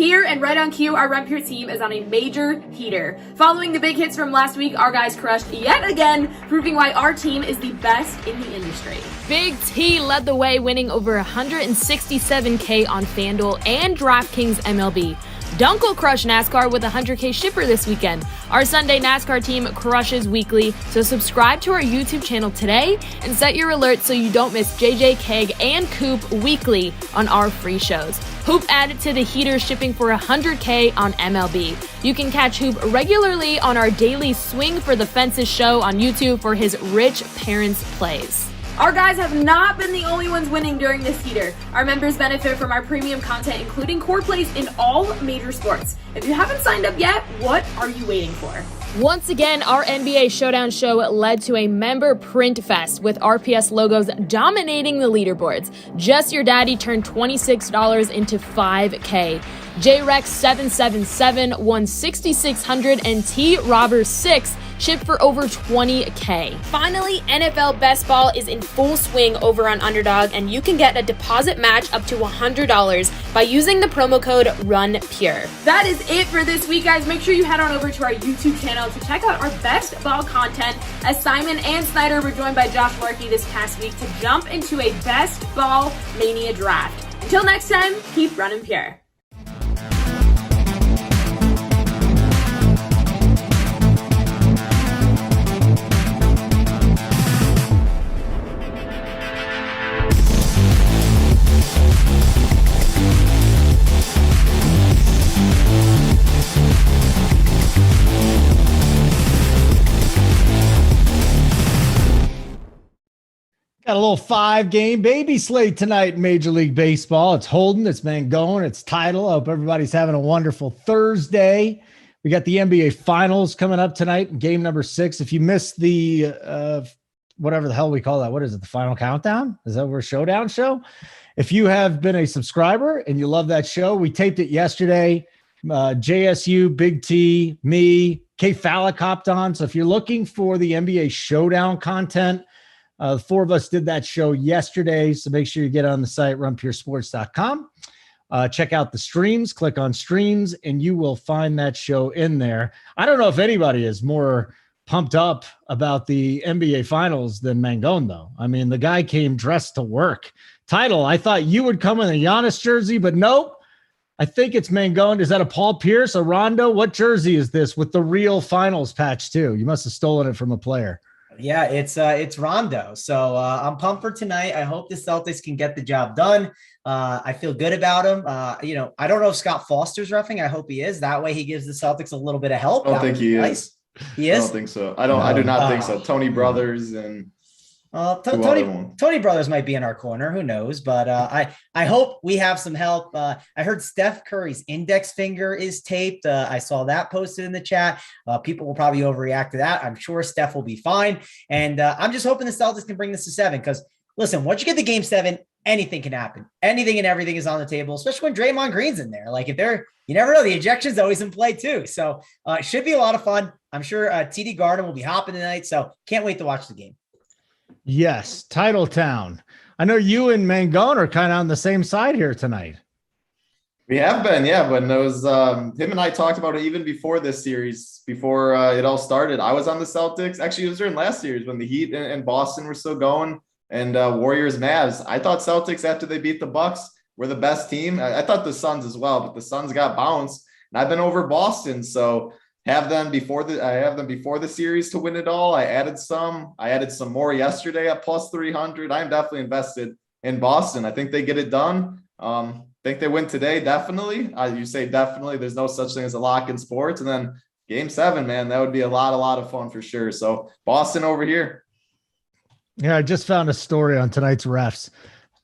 here, and right on cue, our Run Pure team is on a major heater. Following the big hits from last week, our guys crushed yet again, proving why our team is the best in the industry. BigT led the way, winning over $167K on FanDuel and DraftKings MLB. Dunkel crushed NASCAR with a $100K shipper this weekend. Our Sunday NASCAR team crushes weekly, so subscribe to our YouTube channel today and set your alerts so you don't miss JJ, Keg, and Coop weekly on our free shows. Hoop added to the heater, shipping for $100K on MLB. You can catch Hoop regularly on our daily Swing for the Fences show on YouTube for his rich parents' plays. Our guys have not been the only ones winning during this heater. Our members benefit from our premium content, including core plays in all major sports. If you haven't signed up yet, what are you waiting for? Once again, our NBA Showdown show led to a member print fest with RPS logos dominating the leaderboards. Just Your Daddy turned $26 into $5K. JRex 777 won 6,600 and T Robber 6 shipped for over $20K. Finally, NFL Best Ball is in full swing over on Underdog, and you can get a deposit match up to $100 by using the promo code RUNPURE. That is it for this week, guys. Make sure you head on over to our YouTube channel to check out our Best Ball content, as Simon and Snyder were joined by Josh Larkey this past week to jump into a Best Ball Mania draft. Until next time, keep running pure. Got a little 5-game baby slate tonight in Major League Baseball. It's Holden, it's Mangone, it's Tidal. I hope everybody's having a wonderful Thursday. We got the NBA Finals coming up tonight, game number 6. If you missed the, whatever the hell we call that, what is it, the Final Countdown? Is that where Showdown show? If you have been a subscriber and you love that show, we taped it yesterday. JSU, Big T, me, K Fallick hopped on. So if you're looking for the NBA Showdown content, the 4 of us did that show yesterday, so make sure you get on the site, runpuresports.com. Check out the streams, click on streams, and you will find that show in there. I don't know if anybody is more pumped up about the NBA Finals than Mangone, though. I mean, the guy came dressed to work. Title, I thought you would come in a Giannis jersey, but nope. I think it's Mangone. Is that a Paul Pierce, a Rondo? What jersey is this with the real Finals patch, too? You must have stolen it from a player. Yeah, it's Rondo. So I'm pumped for tonight. I hope the Celtics can get the job done. I feel good about him. I don't know if Scott Foster's reffing. I hope he is. That way he gives the Celtics a little bit of help. I don't think he is. He is? I don't think so. I do not think so. Tony Brothers and Tony Brothers might be in our corner. Who knows? But I hope we have some help. I heard Steph Curry's index finger is taped. I saw that posted in the chat. People will probably overreact to that. I'm sure Steph will be fine. And I'm just hoping the Celtics can bring this to 7, because listen, once you get to game 7, anything can happen. Anything and everything is on the table, especially when Draymond Green's in there. Like, you never know, the ejection's always in play too. So it should be a lot of fun. I'm sure TD Garden will be hopping tonight. So can't wait to watch the game. Yes, Titletown. I know you and Mangone are kind of on the same side here tonight. We have been, yeah. But it was him and I talked about it even before this series, before it all started. I was on the Celtics. Actually, it was during last series when the Heat and Boston were still going, and Warriors, Mavs. I thought Celtics, after they beat the Bucks, were the best team. I thought the Suns as well, but the Suns got bounced, and I've been over Boston, so I have them before the series to win it all. I added some more yesterday at plus 300. I'm definitely invested in Boston. I think they get it done. Think they win today. Definitely. You say definitely. There's no such thing as a lock in sports. And then game 7, man, that would be a lot of fun for sure. So Boston over here. Yeah. I just found a story on tonight's refs.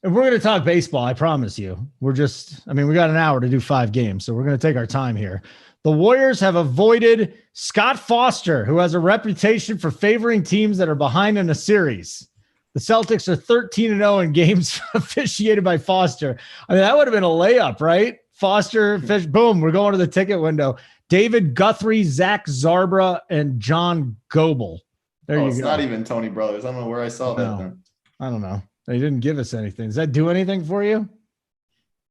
And we're going to talk baseball. I promise you. We got an hour to do 5 games. So we're going to take our time here. The Warriors have avoided Scott Foster, who has a reputation for favoring teams that are behind in a series. The Celtics are 13-0 in games officiated by Foster. I mean, that would have been a layup, right? Foster, fish, boom, we're going to the ticket window. David Guthrie, Zach Zarbra, and John Goebel. There you go. It's not even Tony Brothers. I don't know where I saw that then. I don't know. They didn't give us anything. Does that do anything for you?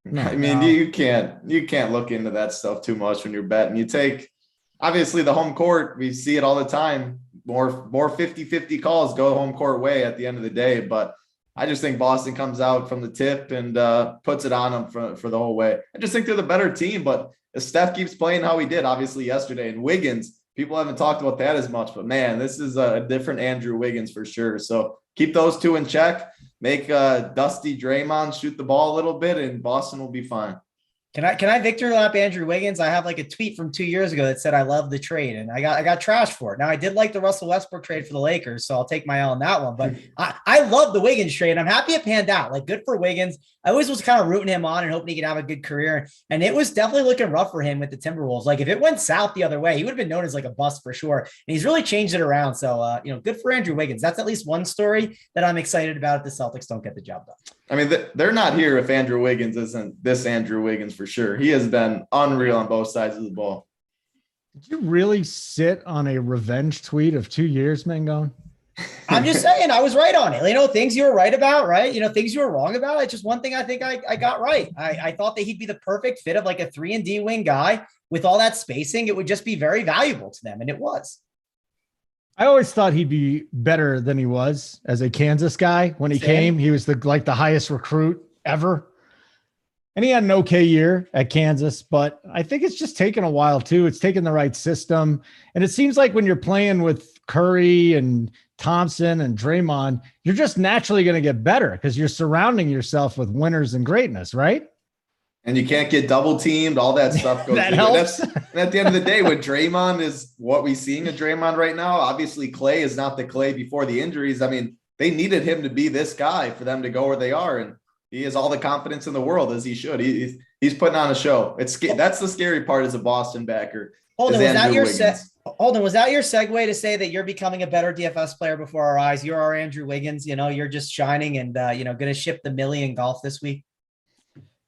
No, I mean, you can't look into that stuff too much when you're betting. You take, obviously, the home court, we see it all the time. More 50-50 calls go home court way at the end of the day. But I just think Boston comes out from the tip and puts it on them for the whole way. I just think they're the better team. But if Steph keeps playing how he did, obviously, yesterday, and Wiggins, people haven't talked about that as much. But, man, this is a different Andrew Wiggins for sure. So keep those two in check. Make Dusty Draymond shoot the ball a little bit, and Boston will be fine. Can I victory lap Andrew Wiggins? I have like a tweet from 2 years ago that said I love the trade, and I got trashed for it. Now I did like the Russell Westbrook trade for the Lakers, so I'll take my L on that one. But I love the Wiggins trade. I'm happy it panned out. Like, good for Wiggins. I always was kind of rooting him on and hoping he could have a good career. And it was definitely looking rough for him with the Timberwolves. Like, if it went south the other way, he would have been known as like a bust for sure. And he's really changed it around. So good for Andrew Wiggins. That's at least one story that I'm excited about if the Celtics don't get the job done. I mean, they're not here if Andrew Wiggins isn't this Andrew Wiggins for sure. He has been unreal on both sides of the ball. Did you really sit on a revenge tweet of 2 years, Mangone? I'm just saying I was right on it. Things you were right about, right? Things you were wrong about. It's just one thing I think I got right. I thought that he'd be the perfect fit of like a 3-and-D wing guy with all that spacing. It would just be very valuable to them. And it was. I always thought he'd be better than he was as a Kansas guy. When he came, he was the highest recruit ever. And he had an okay year at Kansas, but I think it's just taken a while too. It's taken the right system. And it seems like when you're playing with Curry and Thompson and Draymond, you're just naturally going to get better because you're surrounding yourself with winners and greatness, right? And you can't get double teamed. All that stuff goes. That helps. And at the end of the day, when Draymond is what we're seeing of Draymond right now, obviously Clay is not the Clay before the injuries. I mean, they needed him to be this guy for them to go where they are. And he has all the confidence in the world, as he should. He's putting on a show. That's the scary part as a Boston backer. Holden, was that your segue to say that you're becoming a better DFS player before our eyes? You're our Andrew Wiggins. You're just shining and going to ship the million golf this week.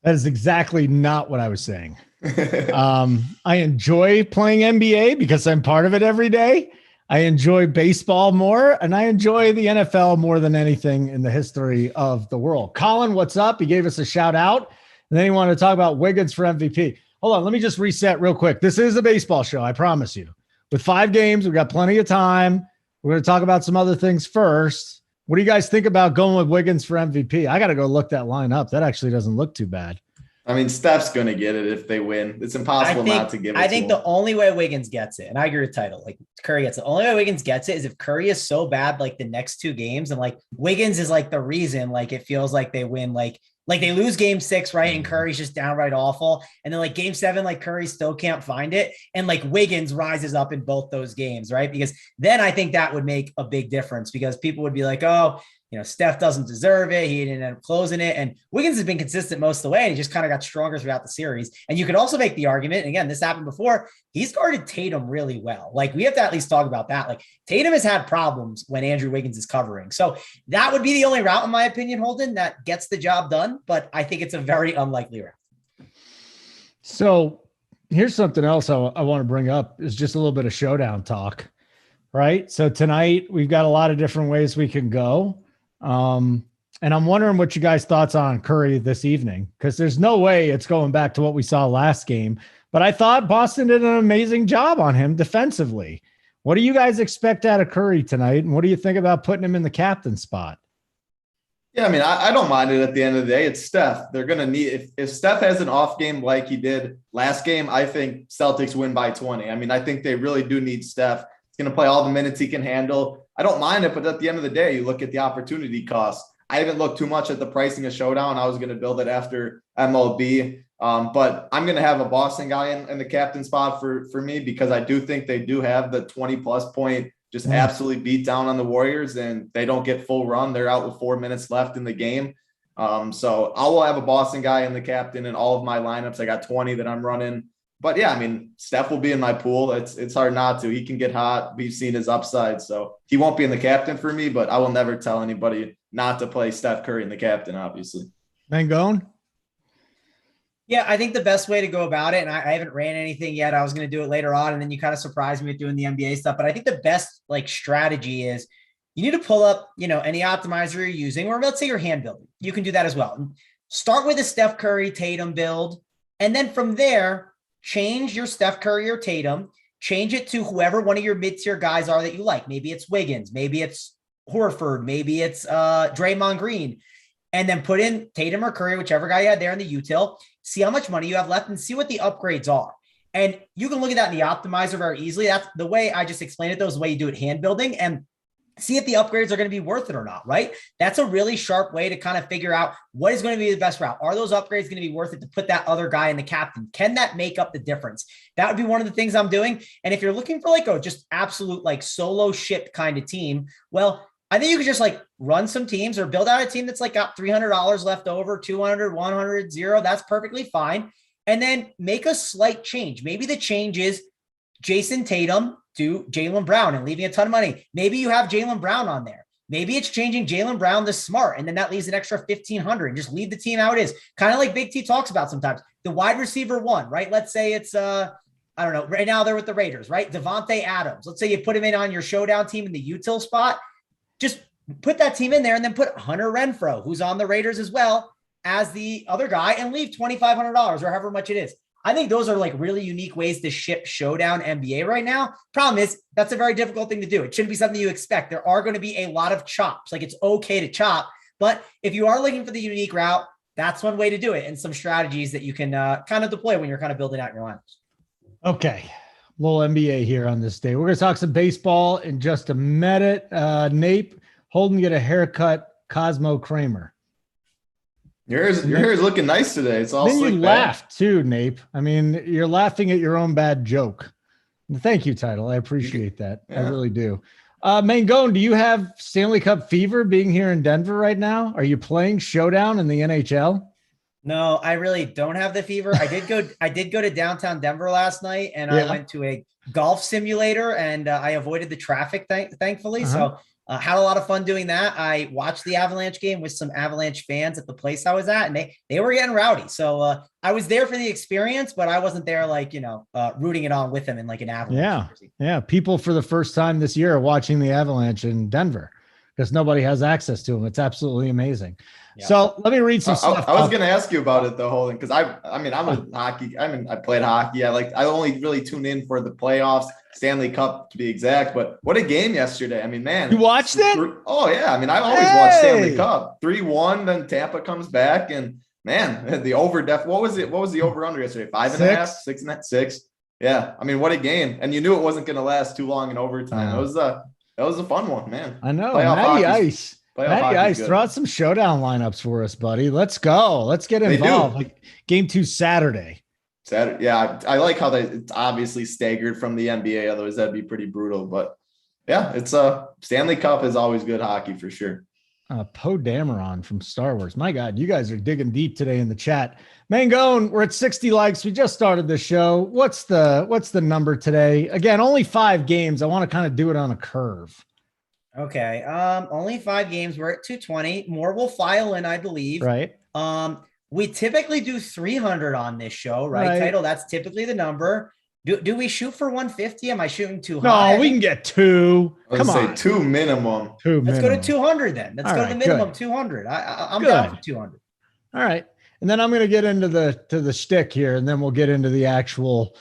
That is exactly not what I was saying. I enjoy playing NBA because I'm part of it every day. I enjoy baseball more, and I enjoy the NFL more than anything in the history of the world. Colin, what's up? He gave us a shout out, and then he wanted to talk about Wiggins for MVP. Hold on, let me just reset real quick. This is a baseball show, I promise you. With 5 games, we've got plenty of time. We're going to talk about some other things first. What do you guys think about going with Wiggins for MVP? I got to go look that line up. That actually doesn't look too bad. I mean, Steph's going to get it if they win. It's impossible not to give it. I think the only way Wiggins gets it, and I agree with Title, like Curry gets it. The only way Wiggins gets it is if Curry is so bad, like the next 2 games, and like Wiggins is like the reason, like it feels like they win, like they lose game 6, right? And Curry's just downright awful. And then like game 7, like Curry still can't find it. And like Wiggins rises up in both those games, right? Because then I think that would make a big difference because people would be like, oh, Steph doesn't deserve it. He didn't end up closing it. And Wiggins has been consistent most of the way. And he just kind of got stronger throughout the series. And you could also make the argument, and again, this happened before, he's guarded Tatum really well. Like we have to at least talk about that. Like Tatum has had problems when Andrew Wiggins is covering. So that would be the only route, in my opinion, Holden, that gets the job done. But I think it's a very unlikely route. So here's something else I want to bring up is just a little bit of showdown talk, right? So tonight we've got a lot of different ways we can go. And I'm wondering what you guys' thoughts on Curry this evening, because there's no way it's going back to what we saw last game. But I thought Boston did an amazing job on him defensively. What do you guys expect out of Curry tonight? And what do you think about putting him in the captain spot? Yeah, I mean, I don't mind it at the end of the day. It's Steph. They're going to need – if Steph has an off game like he did last game, I think Celtics win by 20. I mean, I think they really do need Steph. He's going to play all the minutes he can handle. I don't mind it, but at the end of the day, you look at the opportunity cost. I haven't looked too much at the pricing of Showdown. I was going to build it after MLB, but I'm going to have a Boston guy in the captain spot for me because I do think they do have the 20-plus point just absolutely beat down on the Warriors, and they don't get full run. They're out with 4 minutes left in the game. So I will have a Boston guy in the captain in all of my lineups. I got 20 that I'm running. But yeah, I mean, Steph will be in my pool. It's hard not to. He can get hot. We've seen his upside. So he won't be in the captain for me, but I will never tell anybody not to play Steph Curry in the captain, obviously. Mangone? Yeah, I think the best way to go about it, and I haven't ran anything yet. I was going to do it later on, and then you kind of surprised me with doing the NBA stuff. But I think the best strategy is you need to pull up, any optimizer you're using, or let's say you're hand building. You can do that as well. start with a Steph Curry Tatum build. And then from there, change your Steph Curry or Tatum, change it to whoever one of your mid-tier guys are that you like. Maybe it's Wiggins, maybe it's Horford, maybe it's Draymond Green, and then put in Tatum or Curry, whichever guy you had there in the util, see how much money you have left and see what the upgrades are. And you can look at that in the optimizer very easily. That's the way I just explained it, though, is the way you do it hand building, and see if the upgrades are going to be worth it or not, right? That's a really sharp way to kind of figure out what is going to be the best route. Are those upgrades going to be worth it to put that other guy in the captain? Can that make up the difference? That would be one of the things I'm doing. And if you're looking for like a just absolute like solo ship kind of team, well, I think you could just like run some teams or build out a team that's like got $300 left over, 200, 100, 0. That's perfectly fine. And then make a slight change. Maybe the change is Jason Tatum to Jaylen Brown and leaving a ton of money. Maybe you have Jaylen Brown on there. Maybe it's changing Jaylen Brown to Smart, and then that leaves an extra 1,500 and just leave the team how it is. Kind of like Big T talks about sometimes. The wide receiver one, right? Let's say it's, I don't know, right now they're with the Raiders, right? Devontae Adams. Let's say you put him in on your showdown team in the util spot. Just put that team in there and then put Hunter Renfrow, who's on the Raiders as well, as the other guy and leave $2,500 or however much it is. I think those are like really unique ways to ship Showdown NBA right now. Problem is, that's a very difficult thing to do. It shouldn't be something you expect. There are going to be a lot of chops. Like it's okay to chop, but if you are looking for the unique route, that's one way to do it. And some strategies that you can kind of deploy when you're kind of building out your lineups. Okay. Little NBA here on this day. We're going to talk some baseball in just a minute. Nape, Holden get a haircut, Cosmo Kramer. Your hair is looking nice today. It's all then slick you back. laughed too, Nape. I mean, you're laughing at your own bad joke. Thank you, Title. I appreciate that. Yeah. I really do. Mangone, do you have Stanley Cup fever being here in Denver right now? Are you playing Showdown in the NHL? No, I really don't have the fever. I did go to downtown Denver last night, and I went to a golf simulator, and I avoided the traffic, thankfully. So had a lot of fun doing that. I watched the Avalanche game with some Avalanche fans at the place I was at, and they were getting rowdy. So I was there for the experience, but I wasn't there like, rooting it on with them in like an Avalanche jersey. Yeah. People for the first time this year are watching the Avalanche in Denver because nobody has access to them. It's absolutely amazing. Yeah. So let me read some stuff. I was going to ask you about it though, Holden, because I'm a hockey. I played hockey. I only really tune in for the playoffs, Stanley Cup to be exact. But what a game yesterday! I mean, man, you watched it? Oh yeah. I mean, I always watch Stanley Cup. 3-1, then Tampa comes back, and man, the over what was it? What was the over under yesterday? 5.5, 6.5, 6. Yeah. I mean, what a game! And you knew it wasn't going to last too long in overtime. That was a fun one, man. I know. Matty Ice. Matty Ice, throw out some Showdown lineups for us, buddy. Let's go. Let's get involved. Like Game 2 Saturday. Yeah, I like how it's obviously staggered from the NBA. Otherwise, that'd be pretty brutal. But yeah, it's Stanley Cup is always good hockey for sure. Poe Dameron from Star Wars. My God, you guys are digging deep today in the chat. Mangone, we're at 60 likes. We just started the show. What's the number today? Again, only 5 games. I want to kind of do it on a curve. Okay. Only 5 games. We're at 220. More will file in, I believe. Right. We typically do 300 on this show, right? Title. That's typically the number. Do we shoot for 150? Am I shooting too high? No, we can get 2. Come on. 2 minimum. Let's go to 200 then. Let's go to the minimum good. 200. I'm down for 200. All right. And then I'm going to get into the shtick here, and then we'll get into the actual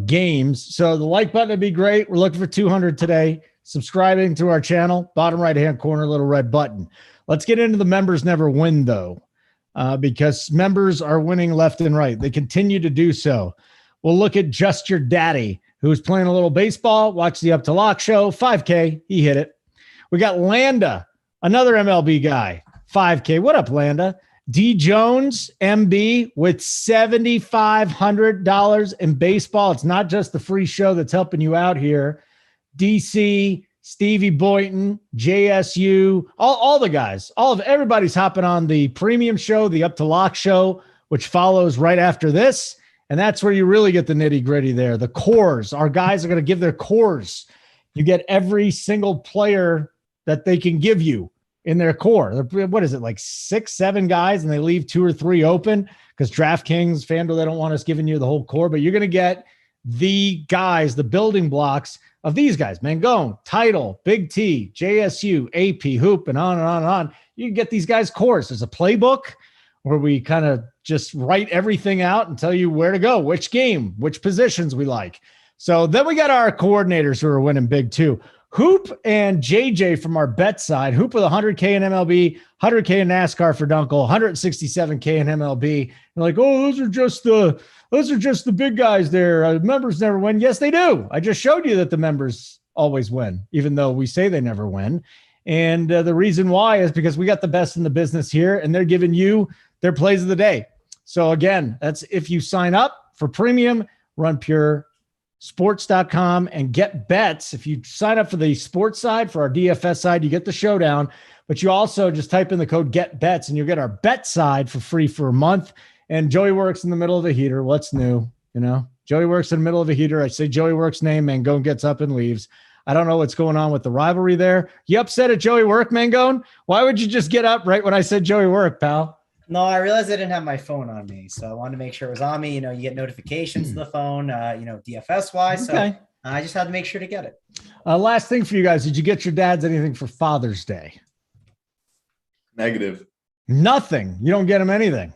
games. So the like button would be great. We're looking for 200 today. Subscribing to our channel, bottom right-hand corner, little red button. Let's get into the members never win, though, because members are winning left and right. They continue to do so. We'll look at Just Your Daddy, who's playing a little baseball, watch the Up to Lock show, 5K. He hit it. We got Landa, another MLB guy, 5K. What up, Landa? D. Jones, MB, with $7,500 in baseball. It's not just the free show that's helping you out here. DC, Stevie Boynton, JSU, all the guys, everybody's hopping on the premium show, the Up to Lock show, which follows right after this. And that's where you really get the nitty gritty there. The cores, our guys are going to give their cores. You get every single player that they can give you in their core. What is it, like 6, 7 guys, and they leave 2 or 3 open because DraftKings, FanDuel, they don't want us giving you the whole core, but you're going to get the guys, the building blocks of these guys, Mangone, Title, Big T, JSU, AP, Hoop, and on and on and on. You can get these guys' course. There's a playbook. where we kind of just write everything out and tell you where to go, which game, which positions we like. So then we got our coordinators who are winning big too. Hoop and JJ from our bet side. Hoop with 100K in MLB, 100K in NASCAR for Dunkel, 167K in MLB. They're like, oh, those are just the big guys there. Members never win. Yes, they do. I just showed you that the members always win, even though we say they never win. And the reason why is because we got the best in the business here, and they're giving you their plays of the day. So again, that's if you sign up for premium, run puresports.com and get bets. If you sign up for the sports side, for our DFS side, you get the Showdown, but you also just type in the code get bets and you'll get our bet side for free for a month. And Joey works in the middle of a heater. What's new? Joey works in the middle of a heater. I say Joey works name, Mangone gets up and leaves. I don't know what's going on with the rivalry there. You upset at Joey work, Mangone? Why would you just get up right when I said Joey work, pal? No, I realized I didn't have my phone on me, so I wanted to make sure it was on me. You get notifications to the phone, DFS wise. So okay. I just had to make sure to get it. Last thing for you guys. Did you get your dads anything for Father's Day? Negative. Nothing. You don't get them anything.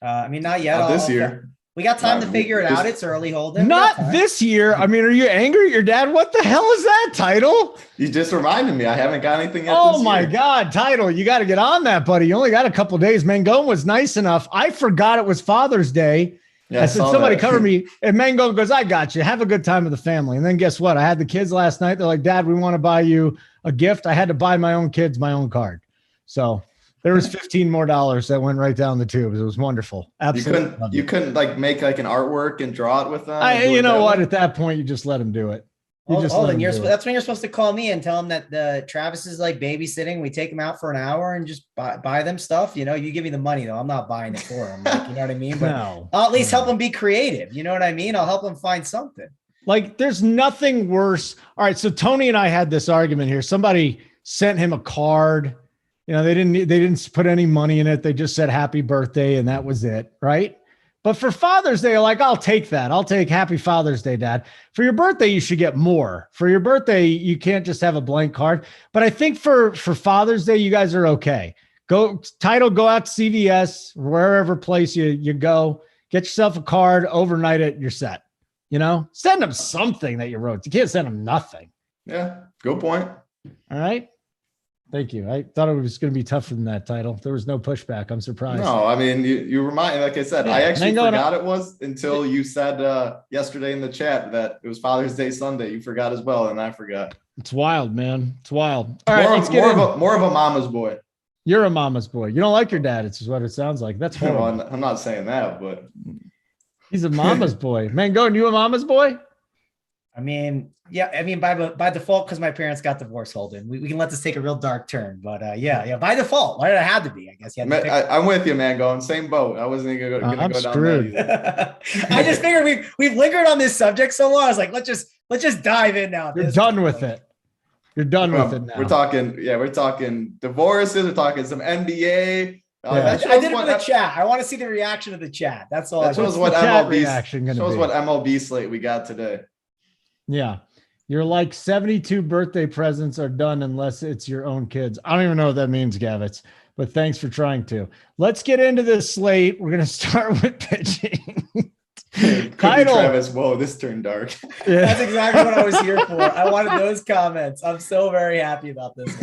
Not yet. Not this year. We got time to figure it out. It's early, Holden. Not this year. Are you angry at your dad? What the hell is that, Title? You just reminded me. I haven't got anything yet. Oh my God, Title. You got to get on that, buddy. You only got a couple days. Mangone was nice enough. I forgot it was Father's Day. Yeah, I said, somebody cover me. And Mangone goes, I got you. Have a good time with the family. And then guess what? I had the kids last night. They're like, Dad, we want to buy you a gift. I had to buy my own kids my own card. So there was $15 more that went right down the tubes. It was wonderful. Absolutely. You couldn't make like an artwork and draw it with them. At that point, you just let them do it. That's when you're supposed to call me and tell them that Travis is like babysitting. We take him out for an hour and just buy them stuff. You give me the money though. I'm not buying it for them. You know what I mean? But I'll at least help them be creative. You know what I mean? I'll help them find something. Like there's nothing worse. All right. So Tony and I had this argument here. Somebody sent him a card. They didn't put any money in it. They just said happy birthday and that was it. Right. But for Father's Day, like, I'll take that. I'll take happy Father's Day, Dad. For your birthday, you should get more. For your birthday, you can't just have a blank card. But I think for Father's Day, you guys are okay. Go out to CVS, wherever place you go, get yourself a card, overnight it, you're set. Send them something that you wrote. You can't send them nothing. Yeah, good point. All right. Thank you. I thought it was going to be tougher than that, Title. There was no pushback. I'm surprised. No, you remind me, like I said, I actually forgot it was until you said yesterday in the chat that it was Father's Day Sunday. You forgot as well, and I forgot. It's wild, man. It's wild. All right, more of a mama's boy. You're a mama's boy. You don't like your dad. It's what it sounds like. That's horrible. I'm not saying that, but he's a mama's boy. Mangone, you a mama's boy? By default, because my parents got divorced, Holden. We can let this take a real dark turn, but by default. Why did it have to be? I guess you had to I'm with you, man. Going same boat. I wasn't even going to go screwed. down that either. I just figured we've lingered on this subject so long. I was like, let's just dive in now. You're done with it. You're done with it now. We're talking divorces. We're talking some NBA. I did it for the chat. I want to see the reaction of the chat. That's all. That shows what MLB slate we got today. Yeah. You're like 72 birthday presents are done unless it's your own kids. I don't even know what that means, Gavitz, but thanks for trying to. Let's get into this slate. We're going to start with pitching. Title. Travis, whoa, this turned dark. Yeah. That's exactly what I was here for. I wanted those comments. I'm so very happy about this.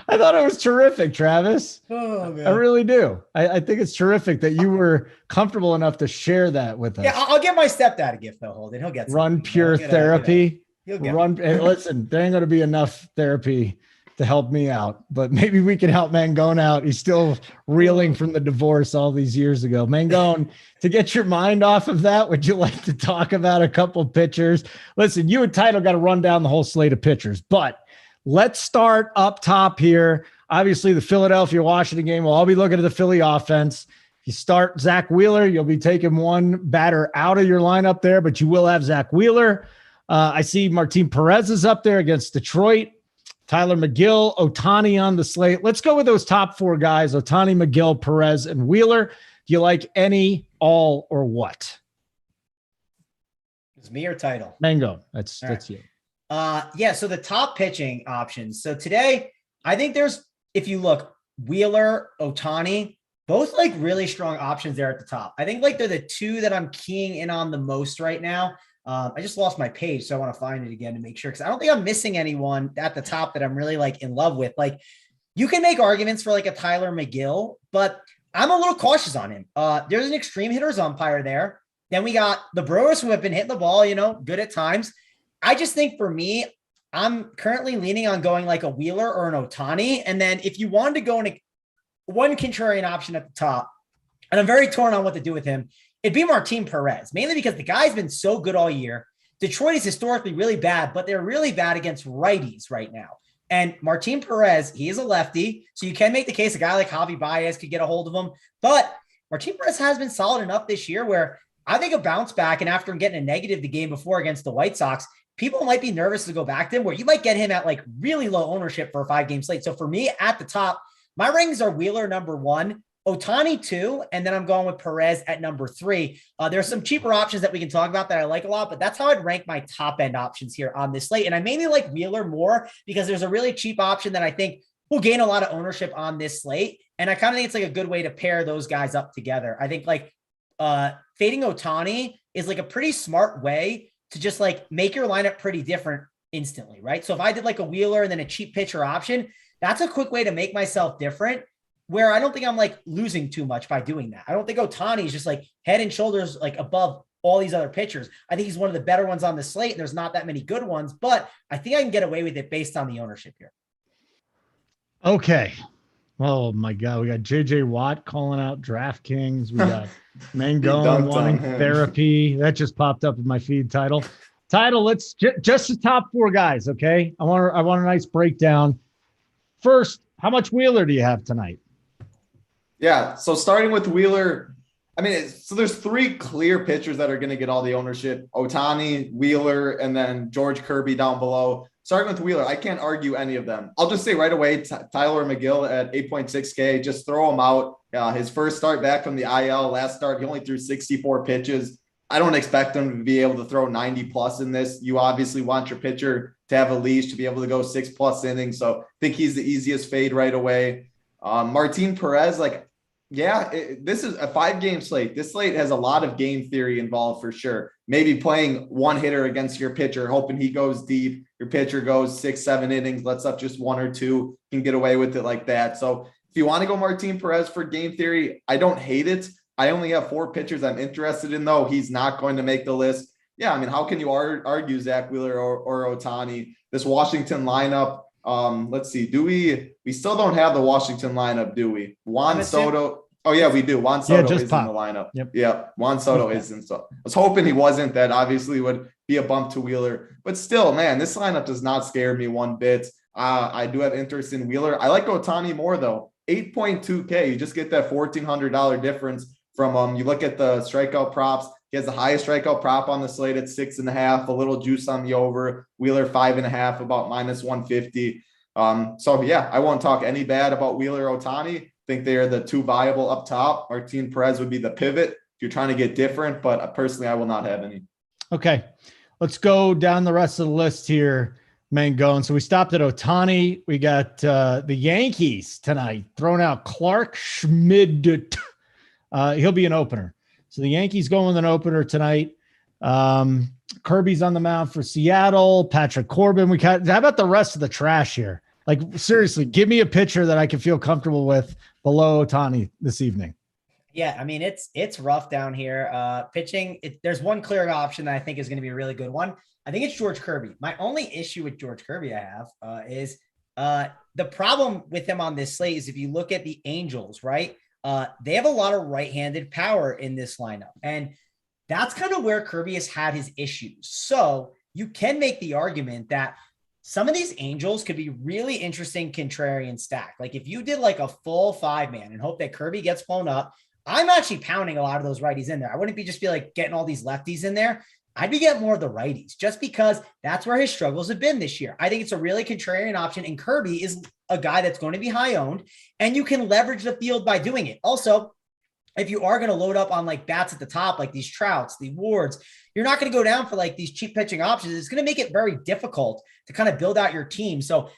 I thought it was terrific, Travis. Oh, man. I really do. I think it's terrific that you were comfortable enough to share that with us. Yeah, I'll get my stepdad a gift though, Holden. He'll get Run Pure Therapy. Hey, listen, there ain't going to be enough therapy to help me out, but maybe we can help Mangone out. He's still reeling from the divorce all these years ago. Mangone, to get your mind off of that, would you like to talk about a couple pitchers? Listen, you and Title got to run down the whole slate of pitchers, but let's start up top here. Obviously, the Philadelphia-Washington game, we'll all be looking at the Philly offense. If you start Zach Wheeler, you'll be taking one batter out of your lineup there, but you will have Zach Wheeler. I see Martin Perez is up there against Detroit. Tyler McGill, Ohtani on the slate. Let's go with those top four guys, Ohtani, McGill, Perez, and Wheeler. Do you like any, all, or what? It's me or Title? Mango. That's you. So the top pitching options. So today, I think if you look, Wheeler, Ohtani, both like really strong options there at the top. I think like they're the two that I'm keying in on the most right now. I just lost my page, so I want to find it again to make sure, because I don't think I'm missing anyone at the top that I'm really like in love with. Like, you can make arguments for like a Tyler McGill, but I'm a little cautious on him. There's an extreme hitters umpire there. Then we got the Brewers, who have been hitting the ball, good at times. I just think for me, I'm currently leaning on going like a Wheeler or an Ohtani. And then if you wanted to go in one contrarian option at the top, and I'm very torn on what to do with him, it'd be Martin Perez, mainly because the guy's been so good all year. Detroit is historically really bad, but they're really bad against righties right now. And Martin Perez, he is a lefty, so you can make the case a guy like Javi Baez could get a hold of him. But Martin Perez has been solid enough this year where I think a bounce back, and after getting a negative the game before against the White Sox, people might be nervous to go back to him, where you might get him at like really low ownership for a 5-game slate. So for me at the top, my rankings are Wheeler number 1, Ohtani 2, and then I'm going with Perez at number 3. There's some cheaper options that we can talk about that I like a lot, but that's how I'd rank my top end options here on this slate. And I mainly like Wheeler more because there's a really cheap option that I think will gain a lot of ownership on this slate. And I kind of think it's like a good way to pair those guys up together. I think like fading Ohtani is like a pretty smart way to just like make your lineup pretty different instantly, right? So if I did like a Wheeler and then a cheap pitcher option, that's a quick way to make myself different, where I don't think I'm like losing too much by doing that. I don't think Ohtani is just like head and shoulders like above all these other pitchers. I think he's one of the better ones on the slate, and there's not that many good ones, but I think I can get away with it based on the ownership here. Okay. Oh my God. We got JJ Watt calling out DraftKings. We got Mangone wanting therapy. That just popped up in my feed. Title. Let's just the top 4 guys. Okay. I want a nice breakdown. First, how much Wheeler do you have tonight? Yeah. So starting with Wheeler, I mean, so there's 3 clear pitchers that are going to get all the ownership: Ohtani, Wheeler, and then George Kirby down below. Starting with Wheeler, I can't argue any of them. I'll just say right away, Tyler McGill at 8.6K, just throw him out. His first start back from the IL, last start, he only threw 64 pitches. I don't expect him to be able to throw 90 plus in this. You obviously want your pitcher to have a leash, to be able to go 6+ innings. So I think he's the easiest fade right away. Martin Perez, this is a 5-game slate. This slate has a lot of game theory involved for sure. Maybe playing one hitter against your pitcher, hoping he goes deep. Your pitcher goes 6-7 innings, lets up just 1 or 2, you can get away with it like that. So if you want to go Martin Perez for game theory, I don't hate it. I only have 4 pitchers I'm interested in, though. He's not going to make the list. Yeah, I mean, how can you argue Zach Wheeler or Ohtani? This Washington lineup, let's see. We still don't have the Washington lineup, do we? Juan Soto. Oh, yeah, we do. Juan Soto is in the lineup. Yep. Yeah, Juan Soto isn't. So I was hoping he wasn't. That obviously would be a bump to Wheeler. But still, man, this lineup does not scare me one bit. I do have interest in Wheeler. I like Ohtani more, though. 8.2K. You just get that $1,400 difference from you look at the strikeout props. He has the highest strikeout prop on the slate at 6.5, a little juice on the over. Wheeler 5.5, about -150. So yeah, I won't talk any bad about Wheeler or Ohtani. I think they are the 2 viable up top. Martin Perez would be the pivot if you're trying to get different, but personally, I will not have any. Okay, let's go down the rest of the list here, Mangone. So we stopped at Ohtani. We got the Yankees tonight throwing out Clark Schmidt. He'll be an opener. So the Yankees go with an opener tonight. Kirby's on the mound for Seattle. Patrick Corbin. How about the rest of the trash here? Like, seriously, give me a pitcher that I can feel comfortable with below Ohtani this evening. Yeah, I mean, it's rough down here. Pitching, there's one clear option that I think is going to be a really good one. I think it's George Kirby. My only issue with George Kirby I have is the problem with him on this slate is if you look at the Angels, right? They have a lot of right-handed power in this lineup. And that's kind of where Kirby has had his issues. So you can make the argument that some of these Angels could be really interesting contrarian stack. Like if you did like a full 5-man and hope that Kirby gets blown up, I'm actually pounding a lot of those righties in there. I wouldn't be just be like getting all these lefties in there. I'd be getting more of the righties just because that's where his struggles have been this year. I think it's a really contrarian option, and Kirby is a guy that's going to be high owned, and you can leverage the field by doing it. Also, if you are going to load up on like bats at the top, like these Trouts, the Wards, you're not going to go down for like these cheap pitching options. It's going to make it very difficult to kind of build out your team. So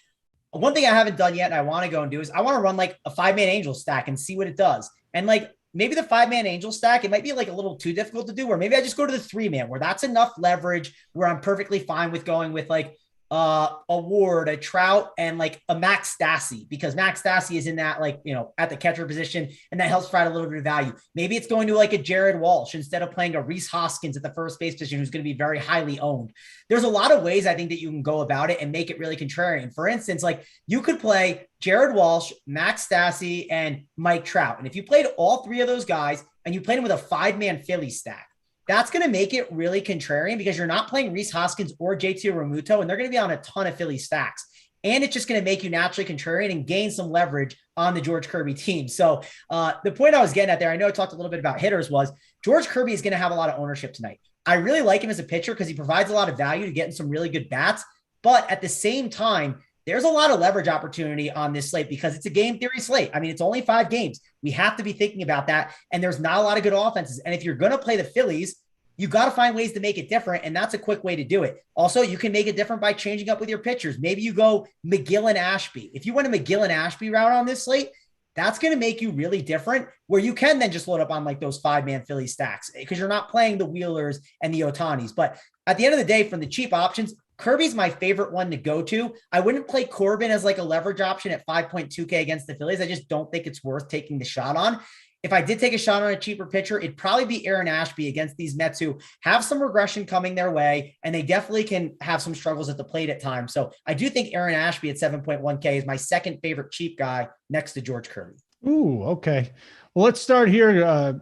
one thing I haven't done yet and I want to go and do is I want to run like a 5-man Angel stack and see what it does. And like maybe the 5-man Angel stack, it might be like a little too difficult to do, or maybe I just go to the 3-man where that's enough leverage where I'm perfectly fine with going with like a Ward, a Trout, and like a Max Stassi, because Max Stassi is in that, like, you know, at the catcher position, and that helps provide a little bit of value. Maybe it's going to like a Jared Walsh instead of playing a Rhys Hoskins at the first base position, who's going to be very highly owned. There's a lot of ways I think that you can go about it and make it really contrarian. For instance, like you could play Jared Walsh, Max Stassi, and Mike Trout. And if you played all three of those guys and you played them with a 5-man Philly stack, that's going to make it really contrarian because you're not playing Rhys Hoskins or JT Realmuto, and they're going to be on a ton of Philly stacks. And it's just going to make you naturally contrarian and gain some leverage on the George Kirby team. So the point I was getting at there, I know I talked a little bit about hitters, was George Kirby is going to have a lot of ownership tonight. I really like him as a pitcher because he provides a lot of value to getting some really good bats. But at the same time, there's a lot of leverage opportunity on this slate because it's a game theory slate. I mean, it's only 5 games. We have to be thinking about that. And there's not a lot of good offenses. And if you're going to play the Phillies, you've got to find ways to make it different. And that's a quick way to do it. Also, you can make it different by changing up with your pitchers. Maybe you go McGill and Ashby. If you went a McGill and Ashby route on this slate, that's going to make you really different, where you can then just load up on like those 5-man Philly stacks because you're not playing the Wheelers and the Otanis. But at the end of the day, from the cheap options, Kirby's my favorite one to go to. I wouldn't play Corbin as like a leverage option at 5.2K against the Phillies. I just don't think it's worth taking the shot on. If I did take a shot on a cheaper pitcher, it'd probably be Aaron Ashby against these Mets who have some regression coming their way, and they definitely can have some struggles at the plate at times. So I do think Aaron Ashby at 7.1K is my second favorite cheap guy next to George Kirby. Ooh, okay. Well, let's start here.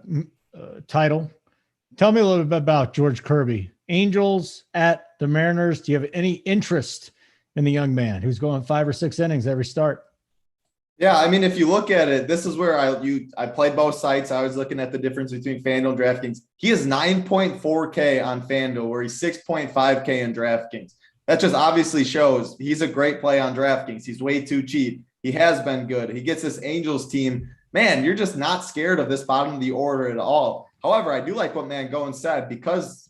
Title. Tell me a little bit about George Kirby. Angels at the Mariners. Do you have any interest in the young man who's going 5 or 6 innings every start? Yeah, I mean, if you look at it, this is where I played both sites. I was looking at the difference between FanDuel and DraftKings. He is 9.4K on FanDuel, where he's 6.5K in DraftKings. That just obviously shows he's a great play on DraftKings. He's way too cheap. He has been good. He gets this Angels team. Man, you're just not scared of this bottom of the order at all. However, I do like what Mangone said, because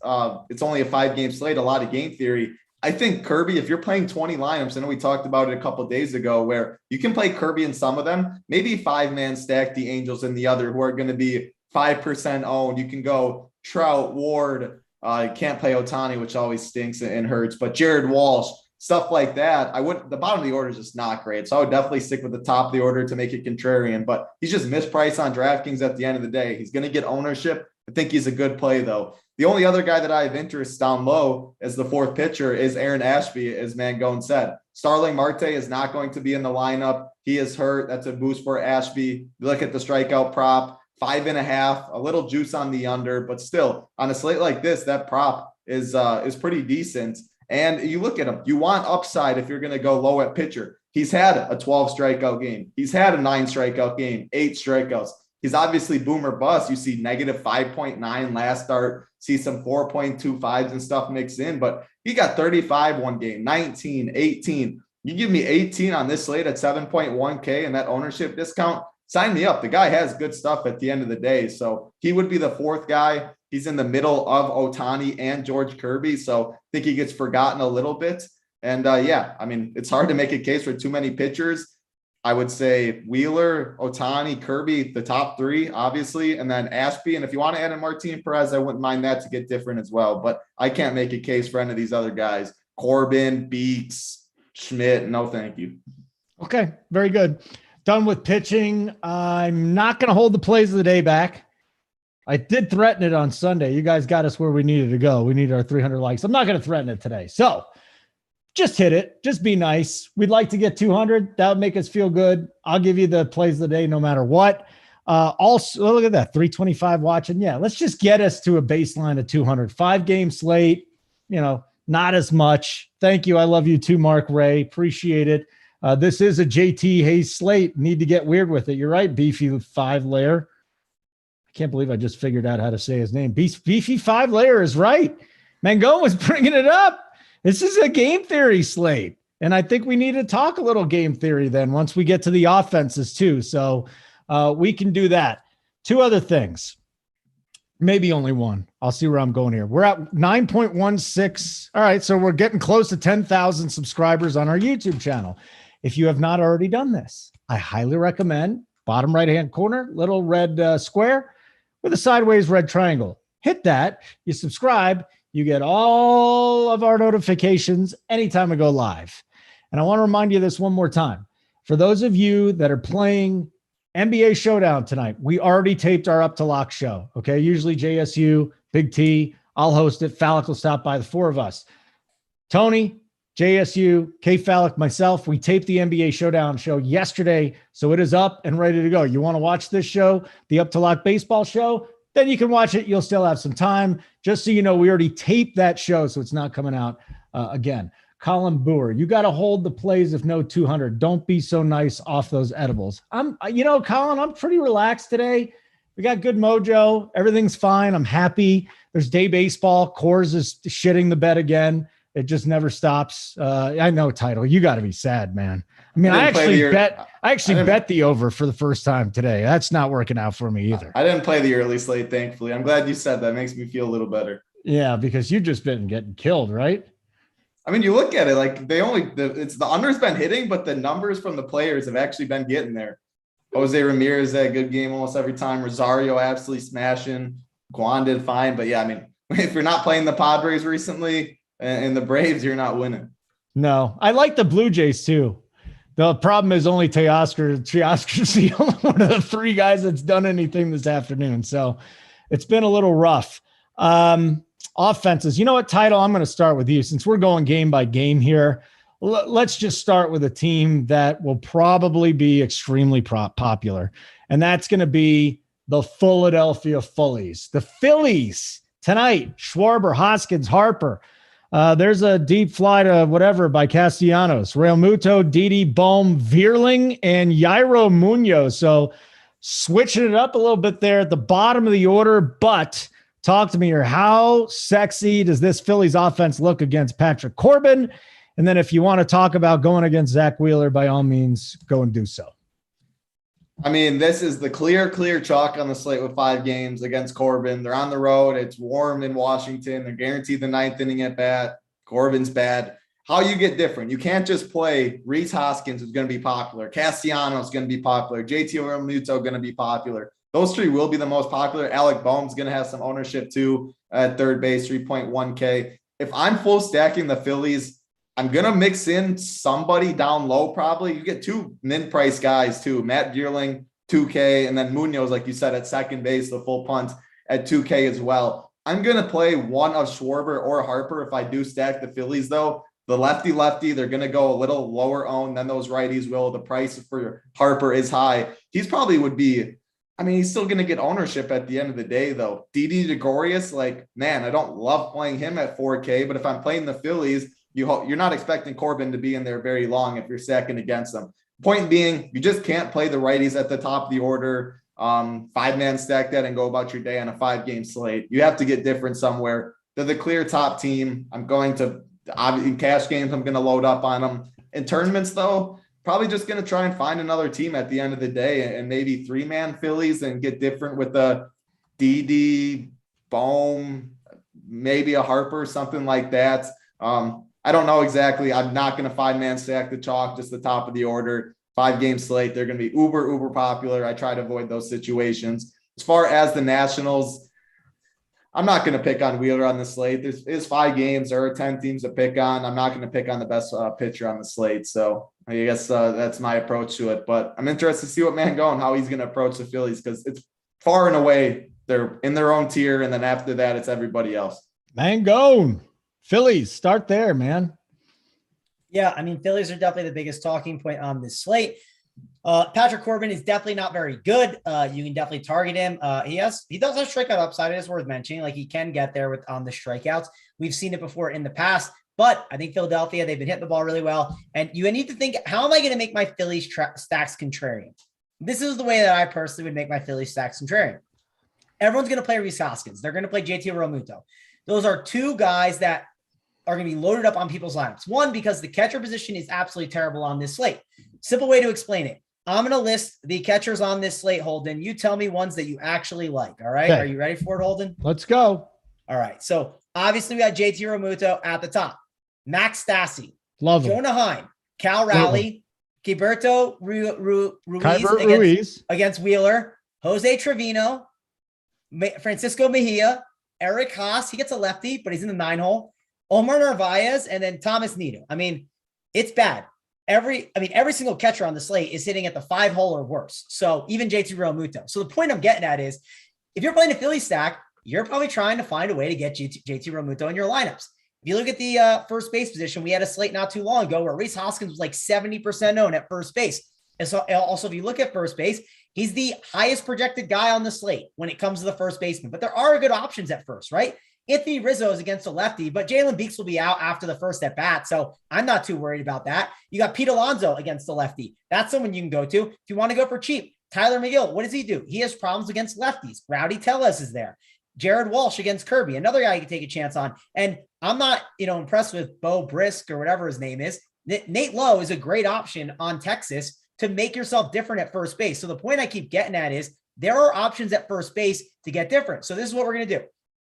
it's only a 5-game slate, a lot of game theory. I think Kirby, if you're playing 20 lineups, I know we talked about it a couple of days ago, where you can play Kirby in some of them, maybe 5-man stack the Angels in the other, who are going to be 5% owned. You can go Trout, Ward, you can't play Ohtani, which always stinks and hurts, but Jared Walsh, stuff like that. The bottom of the order is just not great. So I would definitely stick with the top of the order to make it contrarian, but he's just mispriced on DraftKings at the end of the day. He's going to get ownership. I think he's a good play though. The only other guy that I have interest down low as the 4th pitcher is Aaron Ashby, as Mangone said. Starling Marte is not going to be in the lineup. He is hurt. That's a boost for Ashby. You look at the strikeout prop, 5.5, a little juice on the under, but still on a slate like this, that prop is pretty decent. And you look at him, you want upside if you're going to go low at pitcher. He's had a 12 strikeout game. He's had a 9 strikeout game, 8 strikeouts. He's obviously boom or bust. You see negative 5.9 last start, see some 4.25s and stuff mixed in, but he got 35 one game, 19, 18. You give me 18 on this slate at 7.1K and that ownership discount, sign me up. The guy has good stuff at the end of the day. So he would be the 4th guy. He's in the middle of Ohtani and George Kirby. So I think he gets forgotten a little bit. And yeah, I mean, it's hard to make a case for too many pitchers. I would say Wheeler, Ohtani, Kirby, the top 3, obviously, and then Ashby. And if you want to add in Martin Perez, I wouldn't mind that to get different as well. But I can't make a case for any of these other guys. Corbin, Beeks, Schmidt, no thank you. Okay, very good. Done with pitching. I'm not going to hold the plays of the day back. I did threaten it on Sunday. You guys got us where we needed to go. We need our 300 likes. I'm not going to threaten it today. So just hit it. Just be nice. We'd like to get 200. That would make us feel good. I'll give you the plays of the day no matter what. Also, look at that, 325 watching. Yeah, let's just get us to a baseline of 200. 5-game slate, not as much. Thank you. I love you too, Mark Ray. Appreciate it. This is a JT Hayes slate. Need to get weird with it. You're right, Beefy 5-layer. I can't believe I just figured out how to say his name. Beefy 5-layer is right. Mangone was bringing it up. This is a game theory slate. And I think we need to talk a little game theory then once we get to the offenses too. So we can do that. 2 other things. Maybe only one. I'll see where I'm going here. We're at 9.16. All right. So we're getting close to 10,000 subscribers on our YouTube channel. If you have not already done this, I highly recommend bottom right-hand corner, little red square with a sideways red triangle. Hit that, you subscribe, you get all of our notifications anytime we go live. And I want to remind you this one more time. For those of you that are playing NBA Showdown tonight, we already taped our Up to Lock show. Okay. Usually JSU, Big T, I'll host it. Fallick will stop by, the four of us. Tony, JSU, K Fallick, myself, we taped the NBA Showdown show yesterday. So it is up and ready to go. You want to watch this show, the Up to Lock baseball show, then you can watch it. You'll still have some time. Just so you know, we already taped that show, so it's not coming out again. Colin Boer, you got to hold the plays if no 200. Don't be so nice off those edibles. Colin, I'm pretty relaxed today. We got good mojo. Everything's fine. I'm happy. There's day baseball. Coors is shitting the bed again. It just never stops. I know, Title. You got to be sad, man. I mean, I actually bet the over for the first time today. That's not working out for me either. I didn't play the early slate, thankfully. I'm glad you said that. It makes me feel a little better. Yeah, because you've just been getting killed, right? I mean, you look at it like it's the under's been hitting, but the numbers from the players have actually been getting there. Jose Ramirez had a good game almost every time. Rosario absolutely smashing. Guan did fine, but yeah, I mean, if you're not playing the Padres recently and the Braves, you're not winning. No, I like the Blue Jays too. The problem is only Teoscar's the only one of the three guys that's done anything this afternoon. So it's been a little rough. Offenses. You know what, Title? I'm going to start with you since we're going game by game here. Let's just start with a team that will probably be extremely popular, and that's going to be the Philadelphia Phillies. The Phillies tonight, Schwarber, Hoskins, Harper. There's a deep fly to whatever by Castellanos, Realmuto, Didi, Bohm, Vierling, and Yairo Munoz. So switching it up a little bit there at the bottom of the order, but talk to me here. How sexy does this Phillies offense look against Patrick Corbin? And then if you want to talk about going against Zach Wheeler, by all means, go and do so. I mean, this is the clear chalk on the slate with 5 games against Corbin. They're on the road. It's warm in Washington. They're guaranteed the 9th inning at bat. Corbin's bad. How you get different? You can't just play Rhys Hoskins, who's going to be popular. Castellanos is going to be popular. JT Realmuto going to be popular. Those 3 will be the most popular. Alec Boehm's going to have some ownership too at third base, 3.1K. If I'm full stacking the Phillies, I'm going to mix in somebody down low probably. You get 2 min-price guys too. Matt Vierling, 2K, and then Munoz, like you said, at second base, the full punt at 2K as well. I'm going to play one of Schwarber or Harper if I do stack the Phillies, though. The lefty, they're going to go a little lower owned than those righties will. The price for Harper is high. He's probably would be, I mean, he's still going to get ownership at the end of the day, though. Didi Gregorius, like, man, I don't love playing him at 4K, but if I'm playing the Phillies, you're not expecting Corbin to be in there very long if you're stacking against them. Point being, you just can't play the righties at the top of the order. 5-man stack that and go about your day on a 5-game slate. You have to get different somewhere. They're the clear top team. I'm going to, in cash games, I'm going to load up on them. In tournaments, though, probably just going to try and find another team at the end of the day and maybe 3-man Phillies and get different with the DD, Bohm, maybe a Harper, something like that. I don't know exactly. I'm not going to 5-man stack the chalk, just the top of the order. 5-game slate. They're going to be uber popular. I try to avoid those situations. As far as the Nationals, I'm not going to pick on Wheeler on the slate. There's 5 games. There are 10 teams to pick on. I'm not going to pick on the best pitcher on the slate. So I guess that's my approach to it. But I'm interested to see what Mangone, how he's going to approach the Phillies, because it's far and away they're in their own tier. And then after that, it's everybody else. Mangone. Phillies, start there, man. Yeah, I mean, Phillies are definitely the biggest talking point on this slate. Patrick Corbin is definitely not very good. You can definitely target him. He does have strikeout upside. It is worth mentioning. Like, he can get there on the strikeouts. We've seen it before in the past, but I think Philadelphia, they've been hitting the ball really well. And you need to think, how am I going to make my Phillies stacks contrarian? This is the way that I personally would make my Phillies stacks contrarian. Everyone's going to play Rhys Hoskins. They're going to play JT Realmuto. Those are 2 guys that are going to be loaded up on people's lineups. One, because the catcher position is absolutely terrible on this slate. Simple way to explain it. I'm going to list the catchers on this slate, Holden. You tell me ones that you actually like. All right. Okay. Are you ready for it, Holden? Let's go. All right. So obviously we got JT Realmuto at the top. Max Stassi. Love him. Jonah Heim. Cal Raleigh. Gilberto Ruiz against Wheeler, Jose Trevino, Francisco Mejia, Eric Haas. He gets a lefty, but he's in the 9-hole. Omar Narvaez, and then Thomas Nido. I mean, it's bad. Every single catcher on the slate is hitting at the 5-hole or worse. So even JT Realmuto. So the point I'm getting at is, if you're playing a Philly stack, you're probably trying to find a way to get JT Realmuto in your lineups. If you look at the first base position, we had a slate not too long ago where Rhys Hoskins was like 70% owned at first base. And so also, if you look at first base, he's the highest projected guy on the slate when it comes to the first baseman. But there are good options at first, right? Anthony Rizzo is against a lefty, but Jalen Beeks will be out after the first at bat. So I'm not too worried about that. You got Pete Alonso against the lefty. That's someone you can go to. If you want to go for cheap, Tyler McGill, what does he do? He has problems against lefties. Rowdy Tellez is there. Jared Walsh against Kirby, another guy you can take a chance on. And I'm not, impressed with Bo Brisk or whatever his name is. Nate Lowe is a great option on Texas to make yourself different at first base. So the point I keep getting at is there are options at first base to get different. So this is what we're going to do.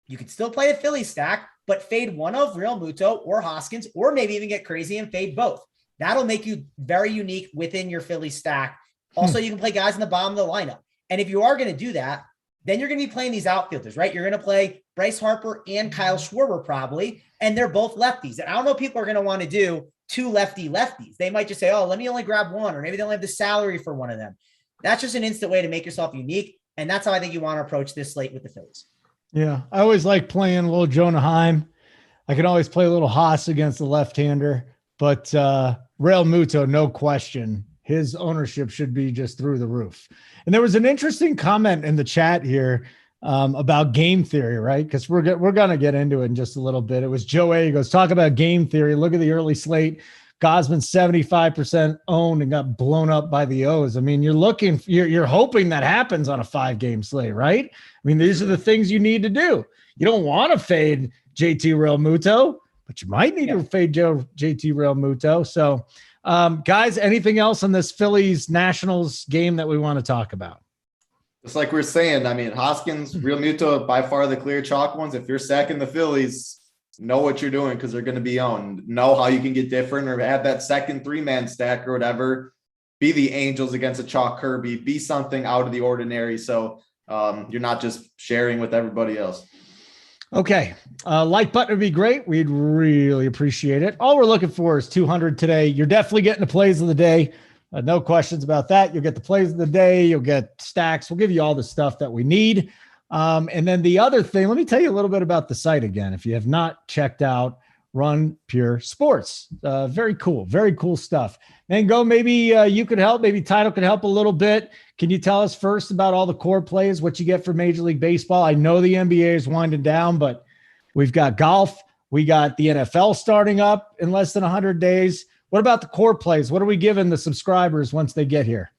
You could still play a Philly stack, but fade one of Realmuto or Hoskins, or maybe even get crazy and fade both. That'll make you very unique within your Philly stack. Also, you can play guys in the bottom of the lineup. And if you are going to do that, then you're going to be playing these outfielders, right? You're going to play Bryce Harper and Kyle Schwarber probably, and they're both lefties. And I don't know if people are going to want to do two lefties. They might just say, oh, let me only grab one, or maybe they only have the salary for one of them. That's just an instant way to make yourself unique. And that's how I think you want to approach this slate with the Phillies. Yeah, I always like playing a little Jonah Heim. I can always play a little Haas against the left-hander, but Realmuto, no question, his ownership should be just through the roof. And there was an interesting comment in the chat here about game theory, right? Because we're going to get into it in just a little bit. It was Joe A. He goes, talk about game theory. Look at the early slate. Gosman 75% owned and got blown up by the O's. I mean, you're hoping that happens on a 5-game slate, right? I mean, these are the things you need to do. You don't want to fade JT Realmuto, but you might need to fade JT Realmuto. So, guys, anything else on this Phillies Nationals game that we want to talk about? Just like we're saying, I mean, Hoskins, Realmuto, by far the clear chalk ones. If you're stacking the Phillies, know what you're doing because they're going to be owned. Know how you can get different or have that second 3-man stack or whatever. Be the Angels against a chalk Kirby. Be something out of the ordinary. So you're not just sharing with everybody else. Okay. Like button would be great. We'd really appreciate it. All we're looking for is 200 today. You're definitely getting the plays of the day. No questions about that. You'll get the plays of the day. You'll get stacks. We'll give you all the stuff that we need. And then the other thing, let me tell you a little bit about the site again. If you have not checked out Run Pure Sports, very cool stuff. Mango, maybe you could help. Maybe Title could help a little bit. Can you tell us first about all the core plays, what you get for Major League Baseball? I know the NBA is winding down, but we've got golf. We got the NFL starting up in less than 100 days. What about the core plays? What are we giving the subscribers once they get here?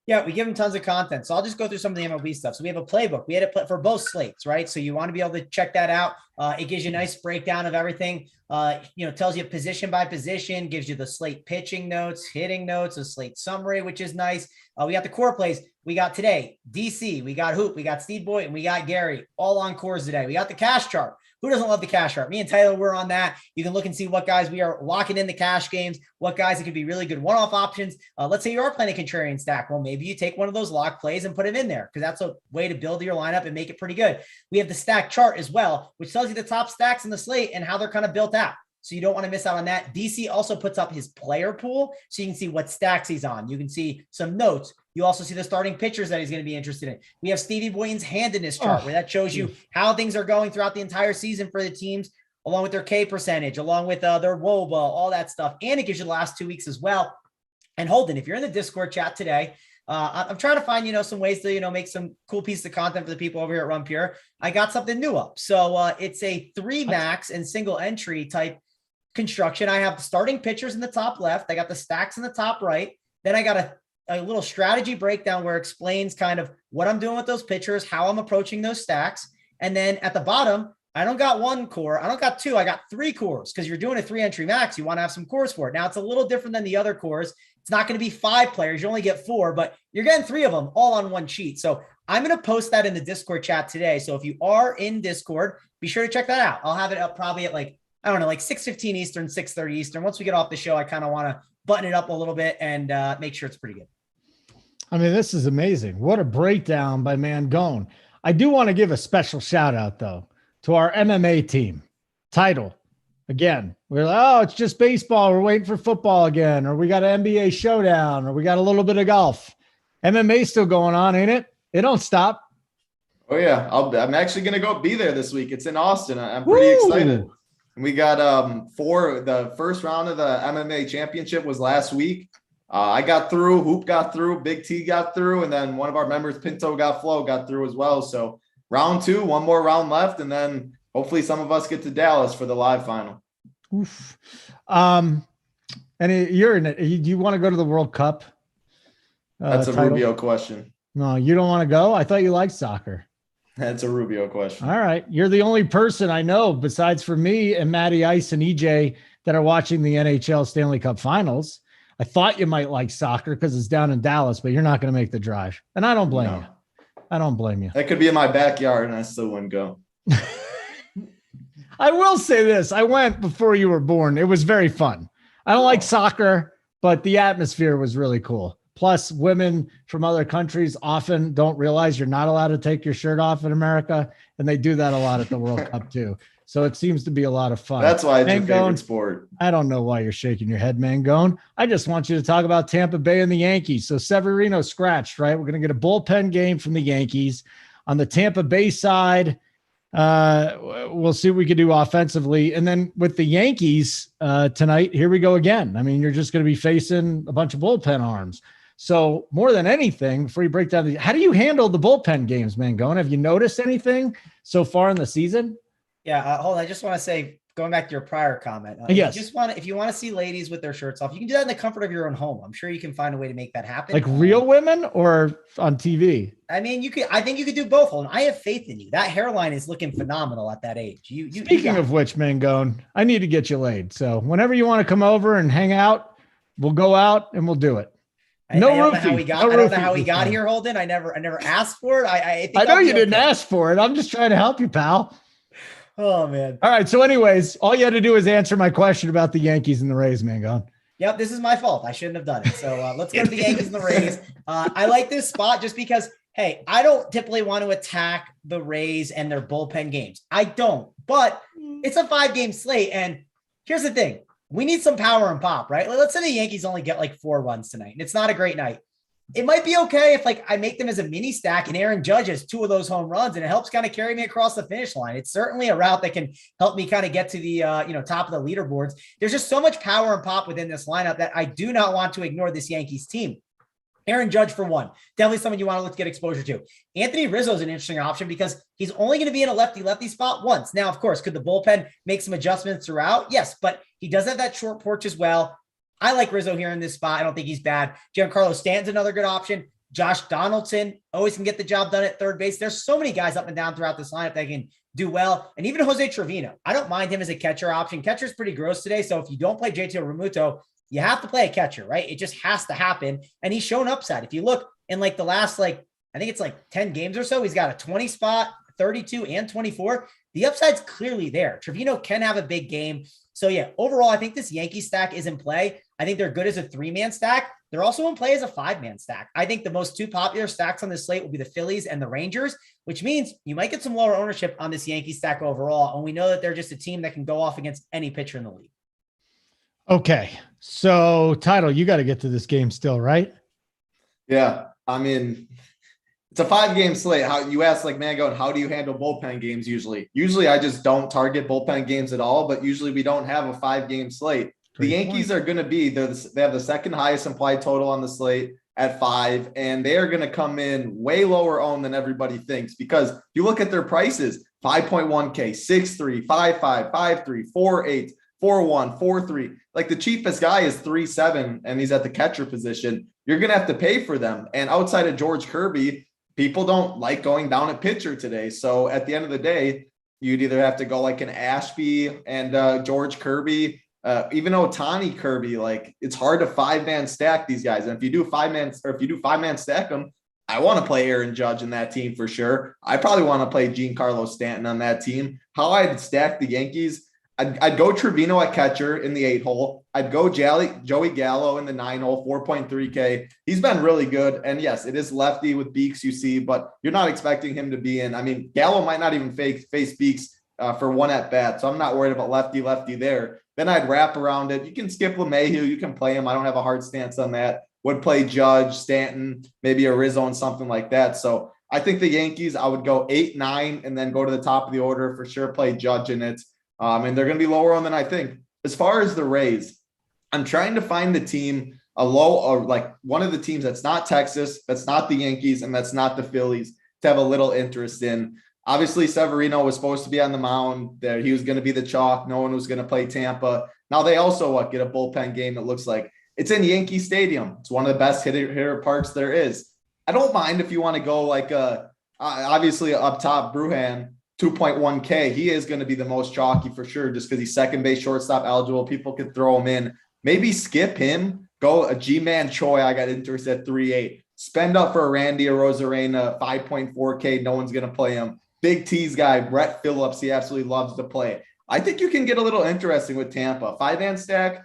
Yeah, we give them tons of content. So I'll just go through some of the MLB stuff. So we have a playbook. We had it for both slates, right? So you want to be able to check that out. It gives you a nice breakdown of everything. Tells you position by position, gives you the slate pitching notes, hitting notes, a slate summary, which is nice. We got the core plays. We got today, DC, we got Hoop, we got Steve Boyd, and we got Gary, all on cores today. We got the cash chart. Who doesn't love the cash chart? Me and Tyler, we're on that. You can look and see what guys we are locking in the cash games, what guys it could be really good one-off options. Let's say you are playing a contrarian stack. Well, maybe you take one of those lock plays and put it in there because that's a way to build your lineup and make it pretty good. We have the stack chart as well, which tells you the top stacks in the slate and how they're kind of built out. So you don't want to miss out on that. DC also puts up his player pool so you can see what stacks he's on. You can see some notes. You also see the starting pitchers that he's going to be interested in. We have Stevie Boyden's handedness chart where that shows you how things are going throughout the entire season for the teams, along with their K percentage, along with their WOBA, all that stuff. And it gives you the last 2 weeks as well. And Holden, if you're in the Discord chat today, I'm trying to find, some ways to, make some cool pieces of content for the people over here at Run Pure. I got something new up. So it's a 3 max and single entry type construction. I have the starting pitchers in the top left. I got the stacks in the top right. Then I got a little strategy breakdown where it explains kind of what I'm doing with those pitchers, how I'm approaching those stacks. And then at the bottom, I don't got 1 core. I don't got 2. I got 3 cores because you're doing a 3-entry max. You want to have some cores for it. Now it's a little different than the other cores. It's not going to be 5 players. You only get 4, but you're getting 3 of them all on one sheet. So I'm going to post that in the Discord chat today. So if you are in Discord, be sure to check that out. I'll have it up probably at like 6:15 Eastern, 6:30 Eastern. Once we get off the show, I kind of want to button it up a little bit and make sure it's pretty good. I mean, this is amazing. What a breakdown by Mangone. I do want to give a special shout out, though, to our MMA team. Title. Again, we're like, oh, it's just baseball. We're waiting for football again. Or we got an NBA Showdown. Or we got a little bit of golf. MMA still going on, ain't it? It don't stop. Oh, yeah. I'm actually going to go be there this week. It's in Austin. I'm pretty excited. And we got the first round of the MMA championship was last week. I got through, Hoop got through, Big T got through, and then one of our members, Pinto got through as well. So round 2, one more round left, and then hopefully some of us get to Dallas for the live final. Oof. And you're in it. Do you want to go to the World Cup? That's a title? Rubio question. No, you don't want to go? I thought you liked soccer. That's a Rubio question. All right. You're the only person I know besides for me and Matty Ice and EJ that are watching the NHL Stanley Cup Finals. I thought you might like soccer because it's down in Dallas, but you're not going to make the drive. And I don't blame you. I don't blame you. That could be in my backyard and I still wouldn't go. I will say this. I went before you were born. It was very fun. I don't like soccer, but the atmosphere was really cool. Plus, women from other countries often don't realize you're not allowed to take your shirt off in America, and they do that a lot at the World Cup too. So it seems to be a lot of fun. That's why it's Mangone, your favorite sport. I don't know why you're shaking your head, Mangone. I just want you to talk about Tampa Bay and the Yankees. So Severino scratched, right? We're going to get a bullpen game from the Yankees. On the Tampa Bay side, we'll see what we can do offensively. And then with the Yankees tonight, here we go again. I mean, you're just going to be facing a bunch of bullpen arms. So more than anything, before you break down how do you handle the bullpen games, Mangone? Have you noticed anything so far in the season? Yeah, hold on. I just want to say, going back to your prior comment, yes. If you want to see ladies with their shirts off, you can do that in the comfort of your own home. I'm sure you can find a way to make that happen. Like real women or on TV? I mean, I think you could do both. Hold on. I have faith in you. That hairline is looking phenomenal at that age. Speaking of which, Mangone, I need to get you laid. So whenever you want to come over and hang out, we'll go out and we'll do it. I don't know how we got here, Holden. I never asked for it. I know you didn't ask for it. I'm just trying to help you, pal. Oh, man. All right. So anyways, all you had to do is answer my question about the Yankees and the Rays, Mangone. Yep. This is my fault. I shouldn't have done it. So let's go to the Yankees and the Rays. I like this spot just because, hey, I don't typically want to attack the Rays and their bullpen games. I don't, but it's a 5-game slate. And here's the thing. We need some power and pop, right? Let's say the Yankees only get like 4 runs tonight, and it's not a great night. It might be okay if I make them as a mini stack and Aaron Judge has 2 of those home runs, and it helps kind of carry me across the finish line. It's certainly a route that can help me kind of get to the top of the leaderboards. There's just so much power and pop within this lineup that I do not want to ignore this Yankees team. Aaron Judge for one, definitely someone you want to look to get exposure to. Anthony Rizzo is an interesting option because he's only going to be in a lefty spot once. Now, of course, could the bullpen make some adjustments throughout? Yes, but he does have that short porch as well. I like Rizzo here in this spot. I don't think he's bad. Giancarlo Stanton's another good option. Josh Donaldson always can get the job done at third base. There's so many guys up and down throughout this lineup that can do well. And even Jose Trevino, I don't mind him as a catcher option. Catcher's pretty gross today. So if you don't play JT Realmuto, you have to play a catcher, right? It just has to happen. And he's shown upside. If you look in like the last, I think it's like 10 games or so, he's got a 20 spot, 32 and 24. The upside's clearly there. Trevino can have a big game. So yeah, overall, I think this Yankee stack is in play. I think they're good as a 3-man stack. They're also in play as a 5-man stack. I think the most 2 popular stacks on this slate will be the Phillies and the Rangers, which means you might get some lower ownership on this Yankee stack overall. And we know that they're just a team that can go off against any pitcher in the league. Okay. So Title, you got to get to this game still, right? Yeah. I mean, it's a 5-game slate. How you ask, Mangone, how do you handle bullpen games usually? Usually I just don't target bullpen games at all, but usually we don't have a 5-game slate. The Yankees are going to be, they have the second highest implied total on the slate at 5, and they are going to come in way lower owned than everybody thinks because if you look at their prices, 5.1K, 6.3, 5.5, 5.3, 4.8, 4.1, 4.3. Like the cheapest guy is 3.7, and he's at the catcher position. You're going to have to pay for them. And outside of George Kirby, people don't like going down at pitcher today. So at the end of the day, you'd either have to go like an Ashby and George Kirby, even Ohtani Kirby. Like it's hard to 5-man stack these guys. And if you do 5-man stack them, I want to play Aaron Judge in that team for sure. I probably want to play Giancarlo Stanton on that team. How I'd stack the Yankees, I'd go Trevino at catcher in the 8 hole. I'd go Joey Gallo in the 9-hole, 4.3K. He's been really good. And yes, it is lefty with Beeks, you see, but you're not expecting him to be in. I mean, Gallo might not even face Beeks for one at bat. So I'm not worried about lefty there. Then I'd wrap around it. You can skip LeMahieu. You can play him. I don't have a hard stance on that. Would play Judge, Stanton, maybe a Rizzo and something like that. So I think the Yankees, I would go 8, 9, and then go to the top of the order for sure, play Judge in it. And they're going to be lower on than I think. As far as the Rays, I'm trying to find the team like one of the teams that's not Texas, that's not the Yankees, and that's not the Phillies to have a little interest in. Obviously, Severino was supposed to be on the mound. There, he was going to be the chalk. No one was going to play Tampa. Now they also get a bullpen game. It looks like it's in Yankee Stadium. It's one of the best hitter parks there is. I don't mind if you want to go like obviously up top, Bruhan, 2.1K. He is going to be the most chalky for sure, just because he's second base, shortstop eligible. People could throw him in. Maybe skip him. Go a G-Man Choi. I got interest at 3.8. Spend up for a Randy Arozarena, 5.4K. No one's going to play him. Big T's guy, Brett Phillips. He absolutely loves to play. I think you can get a little interesting with Tampa. 5-man stack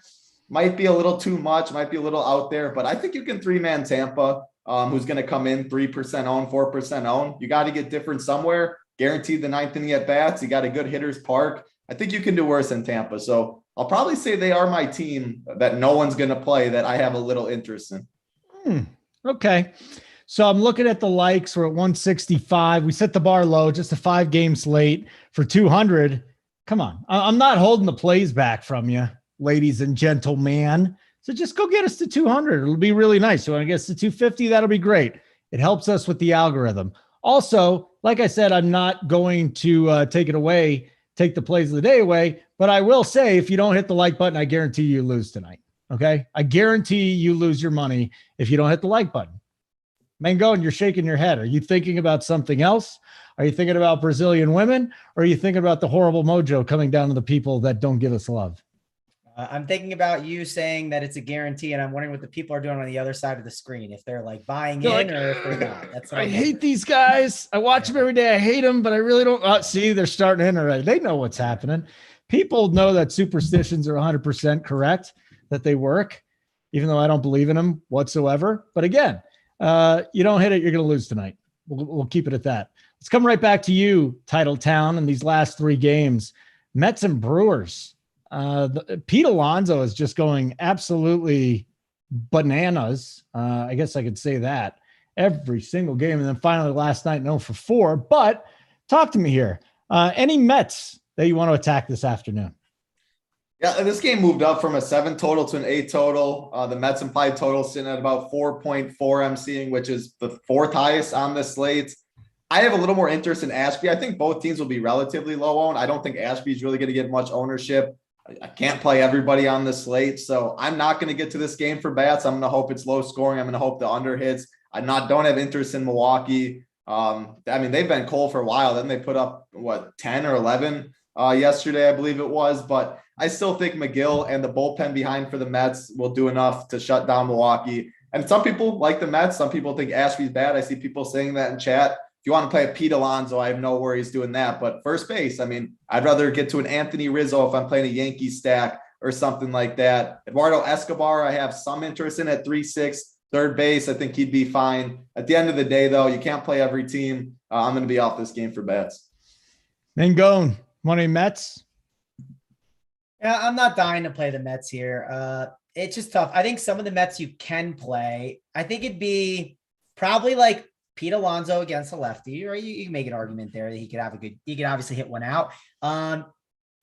might be a little too much, might be a little out there, but I think you can 3-man Tampa, who's going to come in 3% owned, 4% owned. You got to get different somewhere. Guaranteed the 9th inning at bats. You got a good hitter's park. I think you can do worse than Tampa. So I'll probably say they are my team that no one's going to play that I have a little interest in. Okay. So I'm looking at the likes. We're at 165. We set the bar low, just a 5-game slate for 200. Come on. I'm not holding the plays back from you, ladies and gentlemen. So just go get us to 200. It'll be really nice. You want to get us to 250? That'll be great. It helps us with the algorithm. Also, like I said, I'm not going to take the plays of the day away, but I will say if you don't hit the like button, I guarantee you lose tonight. Okay. I guarantee you lose your money if you don't hit the like button. Mangone, you're shaking your head. Are you thinking about something else? Are you thinking about Brazilian women, or are you thinking about the horrible mojo coming down to the people that don't give us love? I'm thinking about you saying that it's a guarantee, and I'm wondering what the people are doing on the other side of the screen, if they're like buying in or if they're not. That's what I hate these guys. I watch them every day. I hate them, but I really don't. See, they're starting in already. They know what's happening. People know that superstitions are 100% correct, that they work, even though I don't believe in them whatsoever. But again, you don't hit it, you're going to lose tonight. We'll keep it at that. Let's come right back to you, Title Town, in these last 3 games. Mets and Brewers. Pete Alonso is just going absolutely bananas. I guess I could say that every single game. And then finally last night, 0-for-4. But talk to me here. Any Mets that you want to attack this afternoon? Yeah, this game moved up from a 7 total to an 8 total. The Mets implied total sitting at about 4.4 I'm seeing, which is the 4th highest on the slate. I have a little more interest in Ashby. I think both teams will be relatively low owned. I don't think Ashby is really going to get much ownership. I can't play everybody on the slate, so I'm not going to get to this game for bats. I'm going to hope it's low scoring. I'm going to hope the under hits. Don't have interest in Milwaukee. I mean, they've been cold for a while. Then they put up 10 or 11 yesterday, I believe it was. But I still think McGill and the bullpen behind for the Mets will do enough to shut down Milwaukee. And some people like the Mets. Some people think Ashby's bad. I see people saying that in chat. If you want to play a Pete Alonso, I have no worries doing that. But first base, I mean, I'd rather get to an Anthony Rizzo if I'm playing a Yankee stack or something like that. Eduardo Escobar, I have some interest in at 3-6. Third base, I think he'd be fine. At the end of the day, though, you can't play every team. I'm going to be off this game for bats. Mangone, money Mets? Yeah, I'm not dying to play the Mets here. It's just tough. I think some of the Mets you can play. I think it'd be probably like Pete Alonso against a lefty, or you can make an argument there that he could obviously hit one out. But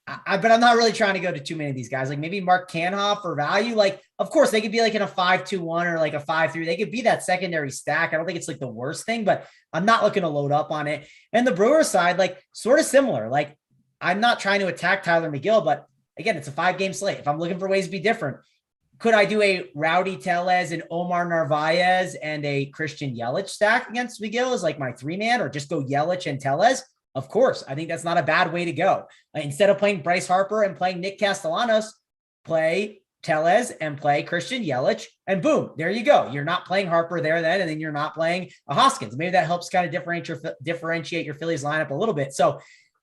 I'm not really trying to go to too many of these guys. Like maybe Mark Canhoff for value. Like, of course, they could be like in a 5-2-1 or like a 5-3. They could be that secondary stack. I don't think it's like the worst thing, but I'm not looking to load up on it. And the Brewers side, like sort of similar. Like I'm not trying to attack Tyler McGill, but again, it's a 5-game slate. If I'm looking for ways to be different, could I do a Rowdy Tellez and Omar Narvaez and a Christian Yelich stack against McGill as like my 3-man, or just go Yelich and Tellez? Of course. I think that's not a bad way to go. Instead of playing Bryce Harper and playing Nick Castellanos, play Tellez and play Christian Yelich, and boom, there you go. You're not playing Harper there then, and then you're not playing a Hoskins. Maybe that helps kind of differentiate your Phillies lineup a little bit. So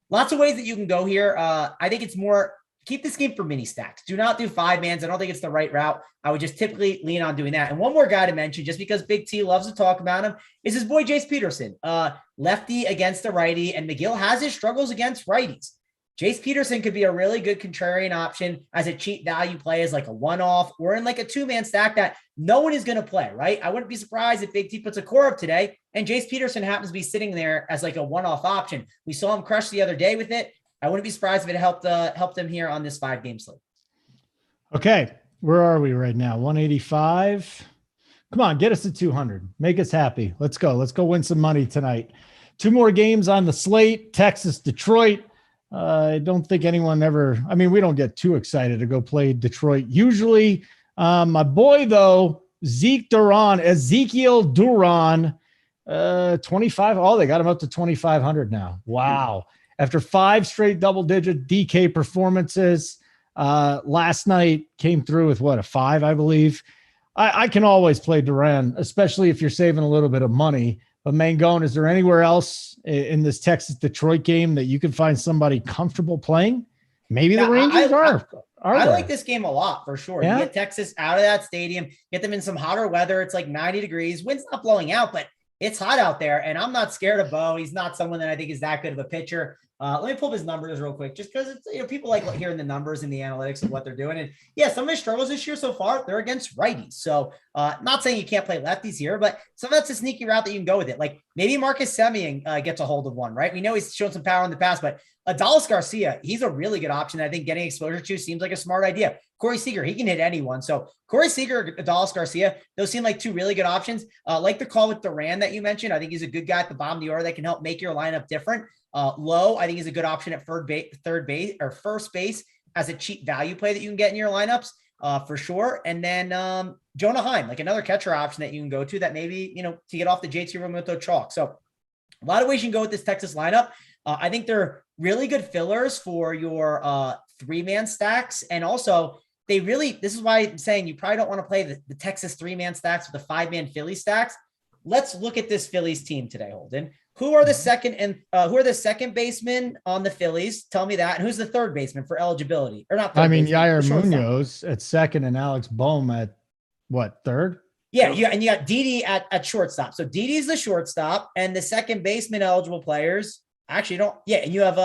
lots of ways that you can go here. I think it's more keep this game for mini stacks. Do not do 5-mans. I don't think it's the right route. I would just typically lean on doing that. And one more guy to mention, just because Big T loves to talk about him, is his boy Jace Peterson. Lefty against a righty, and McGill has his struggles against righties. Jace Peterson could be a really good contrarian option as a cheap value play, as like a one-off or in like a 2-man stack that no one is going to play, right? I wouldn't be surprised if Big T puts a core up today and Jace Peterson happens to be sitting there as like a one-off option. We saw him crush the other day with it. I wouldn't be surprised if it helped him here on this 5-game slate. Okay. Where are we right now? 185. Come on, get us to 200. Make us happy. Let's go. Let's go win some money tonight. 2 more games on the slate. Texas, Detroit. I don't think anyone ever, we don't get too excited to go play Detroit usually. My boy, though, Ezekiel Duran, 25. Oh, they got him up to 2,500 now. Wow. After 5 straight double-digit DK performances, last night came through with a 5, I believe. I can always play Duran, especially if you're saving a little bit of money. But Mangone, is there anywhere else in this Texas-Detroit game that you can find somebody comfortable playing? Maybe the Rangers are. I like this game a lot, for sure. Yeah? You get Texas out of that stadium, get them in some hotter weather. It's like 90 degrees. Wind's not blowing out, but it's hot out there, and I'm not scared of Bo. He's not someone that I think is that good of a pitcher. Let me pull up his numbers real quick, just because it's, people like hearing the numbers and the analytics of what they're doing. And yeah, some of his struggles this year so far, they're against righties. So not saying you can't play lefties here, but some that's a sneaky route that you can go with it. Like maybe Marcus Semien gets a hold of one, right? We know he's shown some power in the past, but Adolis Garcia, he's a really good option. I think getting exposure to seems like a smart idea. Corey Seager, he can hit anyone. So Corey Seager, Adolis Garcia, those seem like 2 really good options. Like the call with Duran that you mentioned. I think he's a good guy at the bottom of the order that can help make your lineup different. Low, I think he's a good option at third base or first base as a cheap value play that you can get in your lineups for sure. And then Jonah Heim, like another catcher option that you can go to that maybe, to get off the JSURab chalk. So a lot of ways you can go with this Texas lineup. I think they're really good fillers for your 3-man stacks. And also this is why I'm saying you probably don't want to play the Texas 3-man stacks with the 5-man Philly stacks. Let's look at this Phillies team today, Holden. Who are the second basemen on the Phillies? Tell me that. And who's the third baseman for eligibility? Or not? Yair Munoz at second and Alex Bohm at third? Yeah, and you got Didi at shortstop. So Didi's the shortstop, and the second baseman eligible players actually don't. Yeah, and you have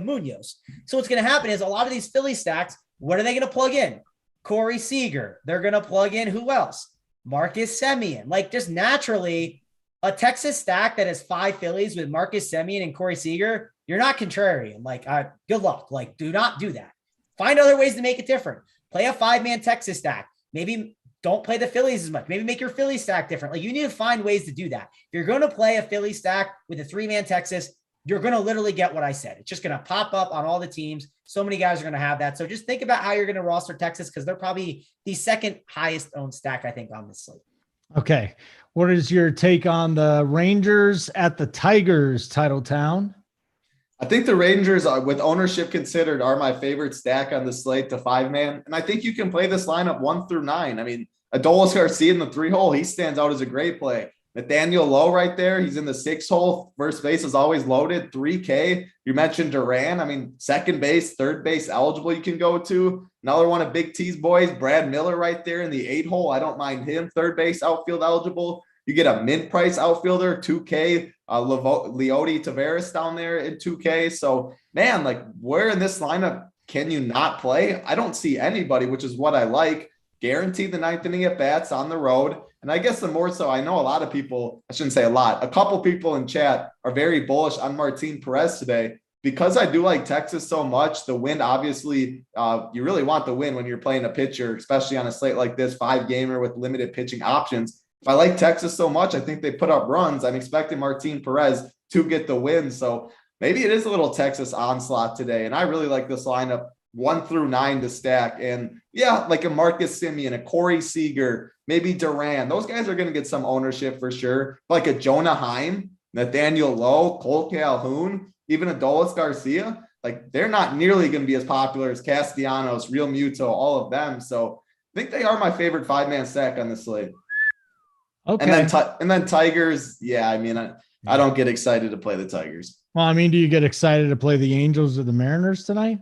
Munoz. So what's going to happen is a lot of these Philly stacks. What are they going to plug in? Corey Seager. They're going to plug in who else? Marcus Semien. Like just naturally. A Texas stack that has 5 Phillies with Marcus Semien and Corey Seager, you're not contrarian. Like, good luck. Like, do not do that. Find other ways to make it different. Play a 5-man Texas stack. Maybe don't play the Phillies as much. Maybe make your Philly stack different. Like, you need to find ways to do that. If you're going to play a Philly stack with a 3-man Texas, you're going to literally get what I said. It's just going to pop up on all the teams. So many guys are going to have that. So just think about how you're going to roster Texas, because they're probably the second highest owned stack, I think, on this slate. Okay. What is your take on the Rangers at the Tigers, Titletown? I think the Rangers, with ownership considered, are my favorite stack on the slate to 5-man. And I think you can play this lineup 1 through 9. Adolis Garcia in the 3-hole, he stands out as a great play. Nathaniel Lowe right there, he's in the 6-hole. First base is always loaded, 3K. You mentioned Duran. Second base, third base eligible you can go to. Another one of Big T's boys, Brad Miller right there in the 8-hole. I don't mind him. Third base outfield eligible. You get a mint price outfielder, 2K. Leody Taveras down there in 2K. So, man, where in this lineup can you not play? I don't see anybody, which is what I like. Guarantee the 9th inning at bats on the road. And I guess the more so, I know a lot of people, I shouldn't say a lot, a couple people in chat are very bullish on Martin Perez today. Because I do like Texas so much, the win, obviously, you really want the win when you're playing a pitcher, especially on a slate like this, 5-gamer with limited pitching options. If I like Texas so much, I think they put up runs. I'm expecting Martin Perez to get the win. So maybe it is a little Texas onslaught today. And I really like this lineup 1 through 9 to stack. And yeah, like a Marcus Semien, a Corey Seager, maybe Duran. Those guys are going to get some ownership for sure. Like a Jonah Heim, Nathaniel Lowe, Cole Calhoun, even Adolis Garcia. They're not nearly going to be as popular as Castellanos, Real Muto, all of them. So I think they are my favorite 5-man stack on the slate. Okay. And then Tigers. Yeah. I don't get excited to play the Tigers. Well, do you get excited to play the Angels or the Mariners tonight?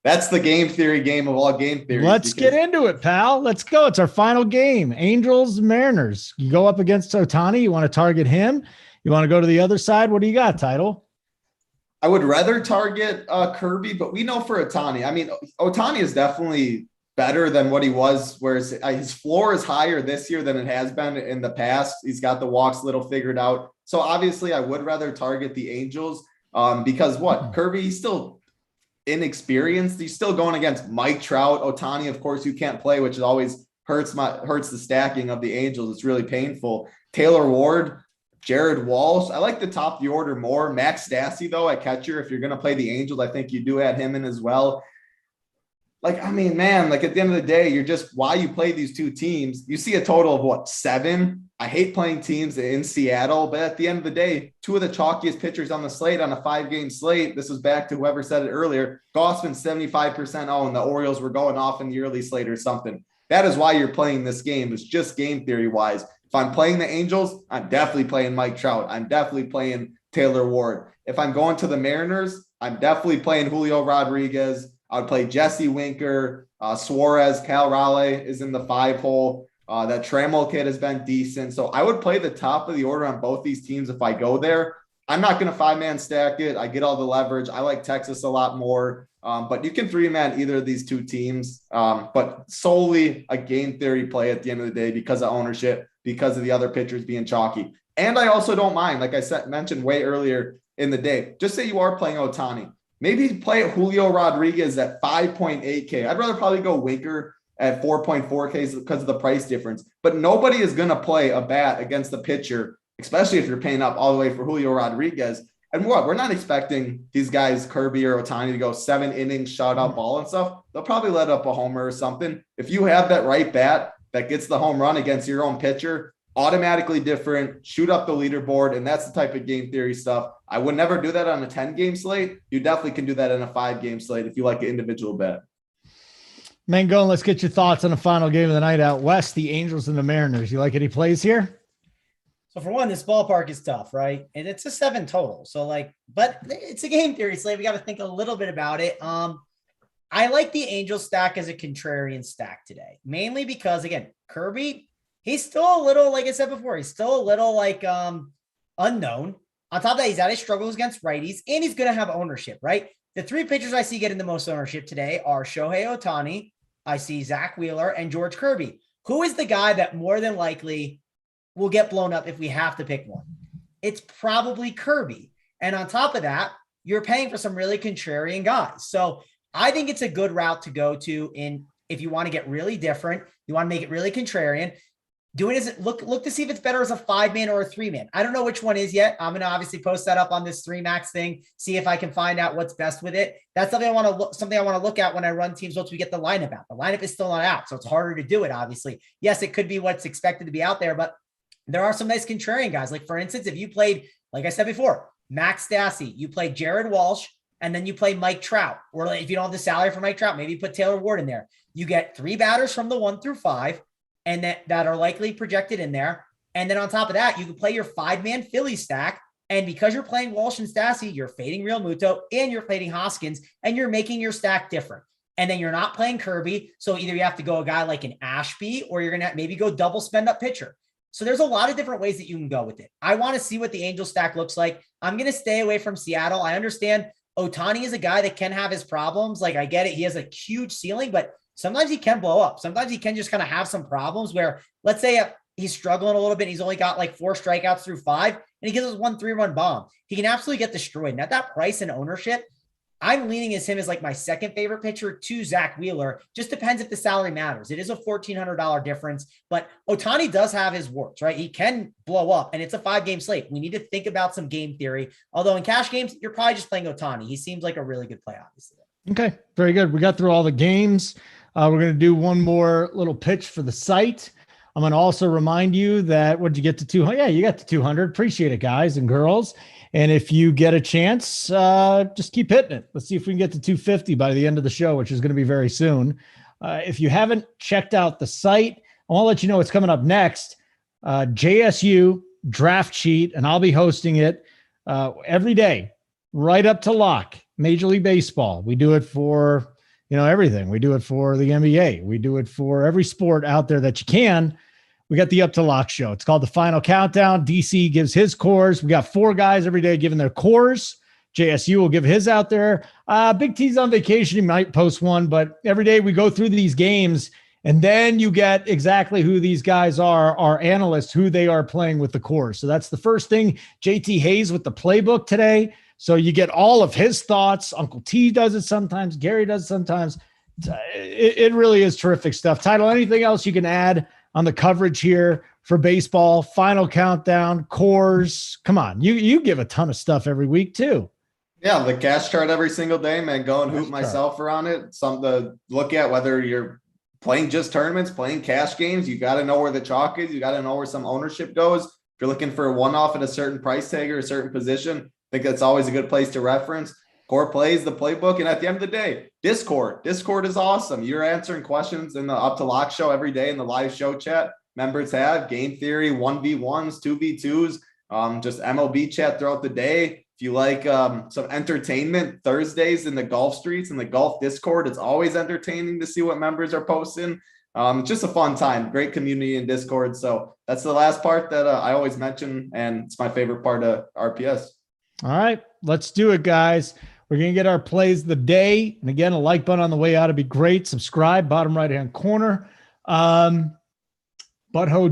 That's the game theory game of all game theories. Let's get into it, pal. Let's go. It's our final game. Angels, Mariners. You go up against Ohtani. You want to target him? You want to go to the other side? What do you got, Title? I would rather target Kirby, but we know for Ohtani. I mean, Ohtani is definitely better than what he was, whereas his floor is higher this year than it has been in the past. He's got the walks little figured out. So obviously I would rather target the Angels because Kirby, he's still inexperienced. He's still going against Mike Trout. Ohtani, of course, you can't play, which always hurts the stacking of the Angels. It's really painful. Taylor Ward, Jared Walsh. I like the top of the order more. Max Stassi, though, at catcher. If you're going to play the Angels, I think you do add him in as well. Like, I mean, man, like at the end of the day, you're just, why you play these two teams, you see a total of 7. I hate playing teams in Seattle, but at the end of the day, 2 of the chalkiest pitchers on the slate on a 5-game slate. This was back to whoever said it earlier. Gausman's 75% owned. The Orioles were going off in the early slate or something. That is why you're playing this game. It's just game theory wise. If I'm playing the Angels, I'm definitely playing Mike Trout. I'm definitely playing Taylor Ward. If I'm going to the Mariners, I'm definitely playing Julio Rodriguez. I would play Jesse Winker, Suarez, Cal Raleigh is in the 5 hole. That Trammell kid has been decent. So I would play the top of the order on both these teams if I go there. I'm not going to 5-man stack it. I get all the leverage. I like Texas a lot more. But you can 3-man either of these two teams. But solely a game theory play at the end of the day because of ownership, because of the other pitchers being chalky. And I also don't mind, like I mentioned way earlier in the day, just say you are playing Ohtani. Maybe play Julio Rodriguez at 5.8K. I'd rather probably go Winker at 4.4K because of the price difference. But nobody is going to play a bat against the pitcher, especially if you're paying up all the way for Julio Rodriguez. And we're not expecting these guys, Kirby or Ohtani, to go 7 innings, shutout ball and stuff. They'll probably let up a homer or something. If you have that right bat that gets the home run against your own pitcher, automatically different, shoot up the leaderboard, and that's the type of game theory stuff. I would never do that on a 10-game slate. You definitely can do that in a 5-game slate if you like an individual bet. Mangone, let's get your thoughts on the final game of the night out west, the Angels and the Mariners. You like any plays here? So for one, this ballpark is tough, right? And it's a 7 total. So but it's a game theory slate. We got to think a little bit about it. I like the Angels stack as a contrarian stack today, mainly because, again, Kirby, he's still a little, like I said before, he's still a little unknown. On top of that, he's had his struggles against righties, and he's going to have ownership, right? The 3 pitchers I see getting the most ownership today are Shohei Ohtani, I see Zach Wheeler, and George Kirby. Who is the guy that more than likely will get blown up if we have to pick one? It's probably Kirby. And on top of that, you're paying for some really contrarian guys. So I think it's a good route to go to if you want to get really different, you want to make it really contrarian. Doing is look to see if it's better as a 5-man or a 3-man. I don't know which one is yet. I'm going to obviously post that up on this 3 max thing, see if I can find out what's best with it. That's something I want to look at when I run teams once we get the lineup out. The lineup is still not out, so it's harder to do it, obviously. Yes, it could be what's expected to be out there, but there are some nice contrarian guys. Like, for instance, if you played, like I said before, Max Stassi, you played Jared Walsh, and then you play Mike Trout. Or if you don't have the salary for Mike Trout, maybe you put Taylor Ward in there. You get 3 batters from the 1 through 5, and that are likely projected in there. And then on top of that, you can play your 5-man Philly stack. And because you're playing Walsh and Stassi, you're fading Real Muto and you're fading Hoskins, and you're making your stack different. And then you're not playing Kirby. So either you have to go a guy like an Ashby, or you're going to maybe go double spend up pitcher. So there's a lot of different ways that you can go with it. I want to see what the Angel stack looks like. I'm going to stay away from Seattle. I understand Ohtani is a guy that can have his problems. Like, I get it. He has a huge ceiling, but sometimes he can blow up. Sometimes he can just kind of have some problems where, let's say he's struggling a little bit. He's only got like 4 strikeouts through 5, and he gives us 1 3-run bomb. He can absolutely get destroyed. And at that price and ownership, I'm leaning as him as like my second favorite pitcher to Zach Wheeler. Just depends if the salary matters. It is a $1,400 difference, but Ohtani does have his warts, right? He can blow up, and it's a 5-game slate. We need to think about some game theory. Although in cash games, you're probably just playing Ohtani. He seems like a really good play, obviously. Okay, very good. We got through all the games. We're going to do one more little pitch for the site. I'm going to also remind you that, what'd you get to 200? Yeah, you got to 200. Appreciate it, guys and girls. And if you get a chance, just keep hitting it. Let's see if we can get to 250 by the end of the show, which is going to be very soon. If you haven't checked out the site, I want to let you know what's coming up next. JSU draft sheet, and I'll be hosting it every day, right up to lock. Major League Baseball. We do it for everything. We do it for the NBA. We do it for every sport out there that you can. We got the Up to Lock show. It's called the Final Countdown. DC gives his cores. We got 4 guys every day giving their cores. JSU will give his out there. Big T's on vacation. He might post one, but every day we go through these games, and then you get exactly who these guys are, our analysts, who they are playing with the cores. So that's the first thing. JT Hayes with the playbook today. So you get all of his thoughts. Uncle T does it sometimes. Gary does it sometimes. It really is terrific stuff. Title, anything else you can add on the coverage here for baseball? Final Countdown, cores. Come on. You give a ton of stuff every week too. Yeah, the cash chart every single day, man. Go and hoop myself around it. Something to look at, whether you're playing just tournaments, playing cash games. You got to know where the chalk is. You got to know where some ownership goes. If you're looking for a one-off at a certain price tag or a certain position, I think that's always a good place to reference. Core plays, the playbook, and at the end of the day, Discord. Discord is awesome. You're answering questions in the Up to Lock show every day in the live show chat. Members have game theory, 1v1s, 2v2s, just MLB chat throughout the day. If you like some entertainment, Thursdays in the golf streets and the golf Discord, it's always entertaining to see what members are posting. It's just a fun time, great community in Discord. So that's the last part that I always mention, and it's my favorite part of RPS. All right, let's do it, guys. We're going to get our plays of the day. And again, a like button on the way out would be great. Subscribe, bottom right-hand corner. Butthole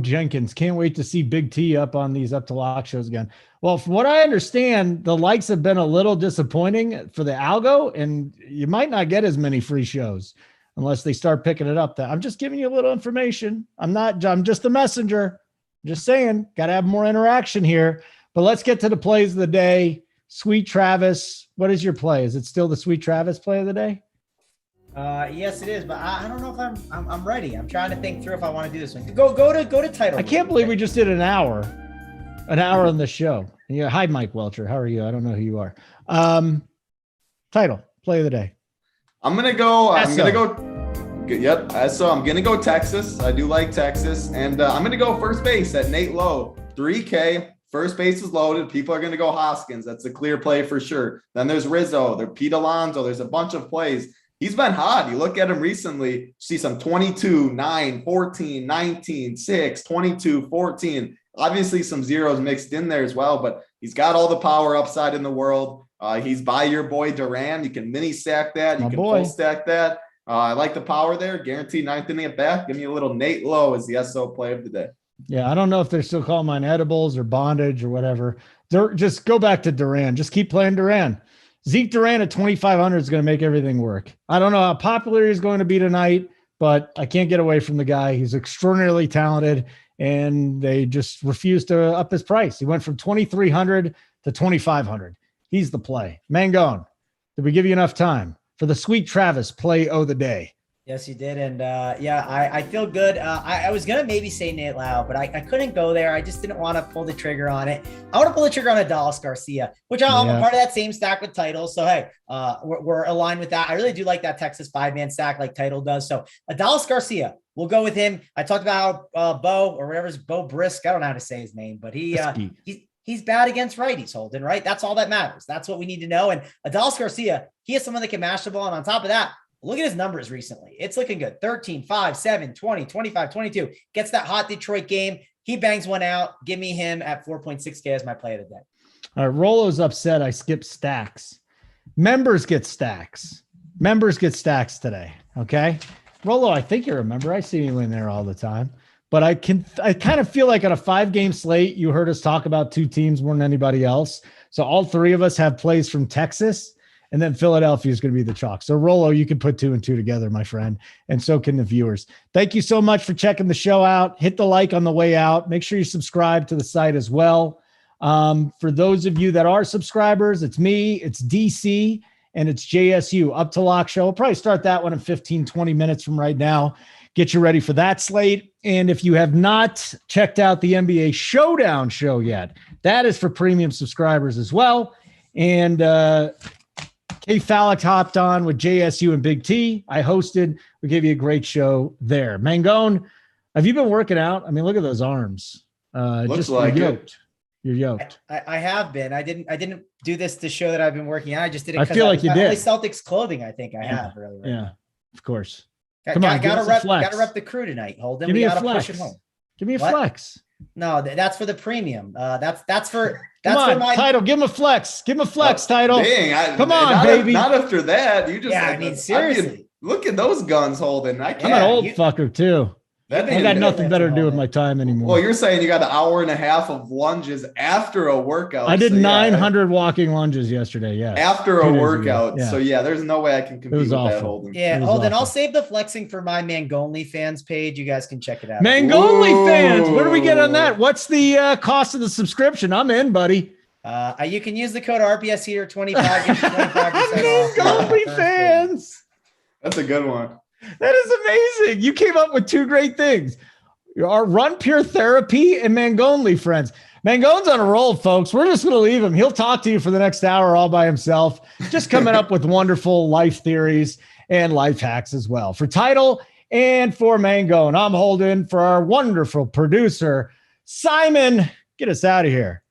Jenkins, can't wait to see Big T up on these Up to Lock shows again. Well, from what I understand, the likes have been a little disappointing for the algo, and you might not get as many free shows unless they start picking it up. I'm just giving you a little information. I'm just the messenger. I'm just saying, got to have more interaction here. But let's get to the plays of the day. Sweet Travis, what is your play? Is it still the Sweet Travis play of the day? Yes, it is, but I don't know if I'm ready. I'm trying to think through if I want to do this one. Go to title. I can't believe we just did an hour on the show. Yeah, hi, Mike Welcher. How are you? I don't know who you are. Title, play of the day. I'm gonna go. Yep. So I'm gonna go Texas. I do like Texas, and I'm gonna go first base at Nate Lowe. 3K. First base is loaded. People are going to go Hoskins. That's a clear play for sure. Then there's Rizzo. There's Pete Alonso. There's a bunch of plays. He's been hot. You look at him recently, see some 22, 9, 14, 19, 6, 22, 14. Obviously some zeros mixed in there as well, but he's got all the power upside in the world. He's by your boy Duran. You can mini stack that. You can full stack that. I like the power there. Guaranteed ninth inning at bat. Give me a little Nate Lowe as the SO play of the day. Yeah, I don't know if they're still calling mine edibles or bondage or whatever. Just go back to Duran. Just keep playing Duran. Zeke Duran at 2,500 is going to make everything work. I don't know how popular he's going to be tonight, but I can't get away from the guy. He's extraordinarily talented, and they just refuse to up his price. He went from 2,300 to 2,500. He's the play. Mangone, did we give you enough time for the Sweet Travis play of the day? Yes, you did. And I feel good. I was going to maybe say Nate Lau, but I couldn't go there. I just didn't want to pull the trigger on it. I want to pull the trigger on Adalis Garcia, which I'm a part of that same stack with titles. So, hey, we're aligned with that. I really do like that Texas 5-man stack like title does. So Adalis Garcia, we'll go with him. I talked about Bo or whatever's Bo Brisk. I don't know how to say his name, but he's bad against righties, Holden, right? That's all that matters. That's what we need to know. And Adalis Garcia, he is someone that can mash the ball. And on top of that, look at his numbers recently. It's looking good. 13, 5, 7, 20, 25, 22. Gets that hot Detroit game. He bangs one out. Give me him at 4.6K as my play of the day. All right. Rolo's upset. I skipped stacks. Members get stacks. Members get stacks today. Okay. Rolo, I think you're a member. I see you in there all the time. But I kind of feel like on a 5-game slate, you heard us talk about 2 teams more than anybody else. So all 3 of us have plays from Texas. And then Philadelphia is going to be the chalk. So Rolo, you can put 2 and 2 together, my friend. And so can the viewers. Thank you so much for checking the show out. Hit the like on the way out. Make sure you subscribe to the site as well. For those of you that are subscribers, it's me, it's DC, and it's JSU Up to Lock show. We'll probably start that one in 15, 20 minutes from right now. Get you ready for that slate. And if you have not checked out the NBA Showdown show yet, that is for premium subscribers as well. And, Kay Fallick hopped on with JSU and Big T. I hosted. We gave you a great show there. Mangone, have you been working out? I mean, look at those arms. Looks just like yoked. You're yoked. I have been. I didn't do this to show that I've been working out. I just did it. I feel like you did. Only Celtics clothing. I think I have really. Right yeah. now. Of course. Come on, gotta rep the crew tonight, Holden. Give me gotta a flex. push it home. Give me a flex. No, that's for the premium. That's for my title. Give him a flex. Give him a flex, title. Dang, come on, baby. Not after that. You just seriously. Look at those guns, Holden. I'm an old fucker too. I got nothing better to do with my time anymore. Well, you're saying you got an hour and a half of lunges after a workout. I did 900 walking lunges yesterday. Yeah. After a workout. Yeah. So there's no way I can compete with that, Holden. Yeah, Holden, I'll save the flexing for my Mangonly fans page. You guys can check it out. Mangonly fans. Where do we get on that? What's the cost of the subscription? I'm in, buddy. You can use the code RPS here 25. Get 25% off. Mangonly fans. That's a good one. That is amazing. You came up with two great things. Our Run Pure Therapy and Mangonly friends. Mangone's on a roll, folks. We're just going to leave him. He'll talk to you for the next hour all by himself, just coming up with wonderful life theories and life hacks as well. For Title and for Mangone, I'm Holden. For our wonderful producer, Simon, get us out of here.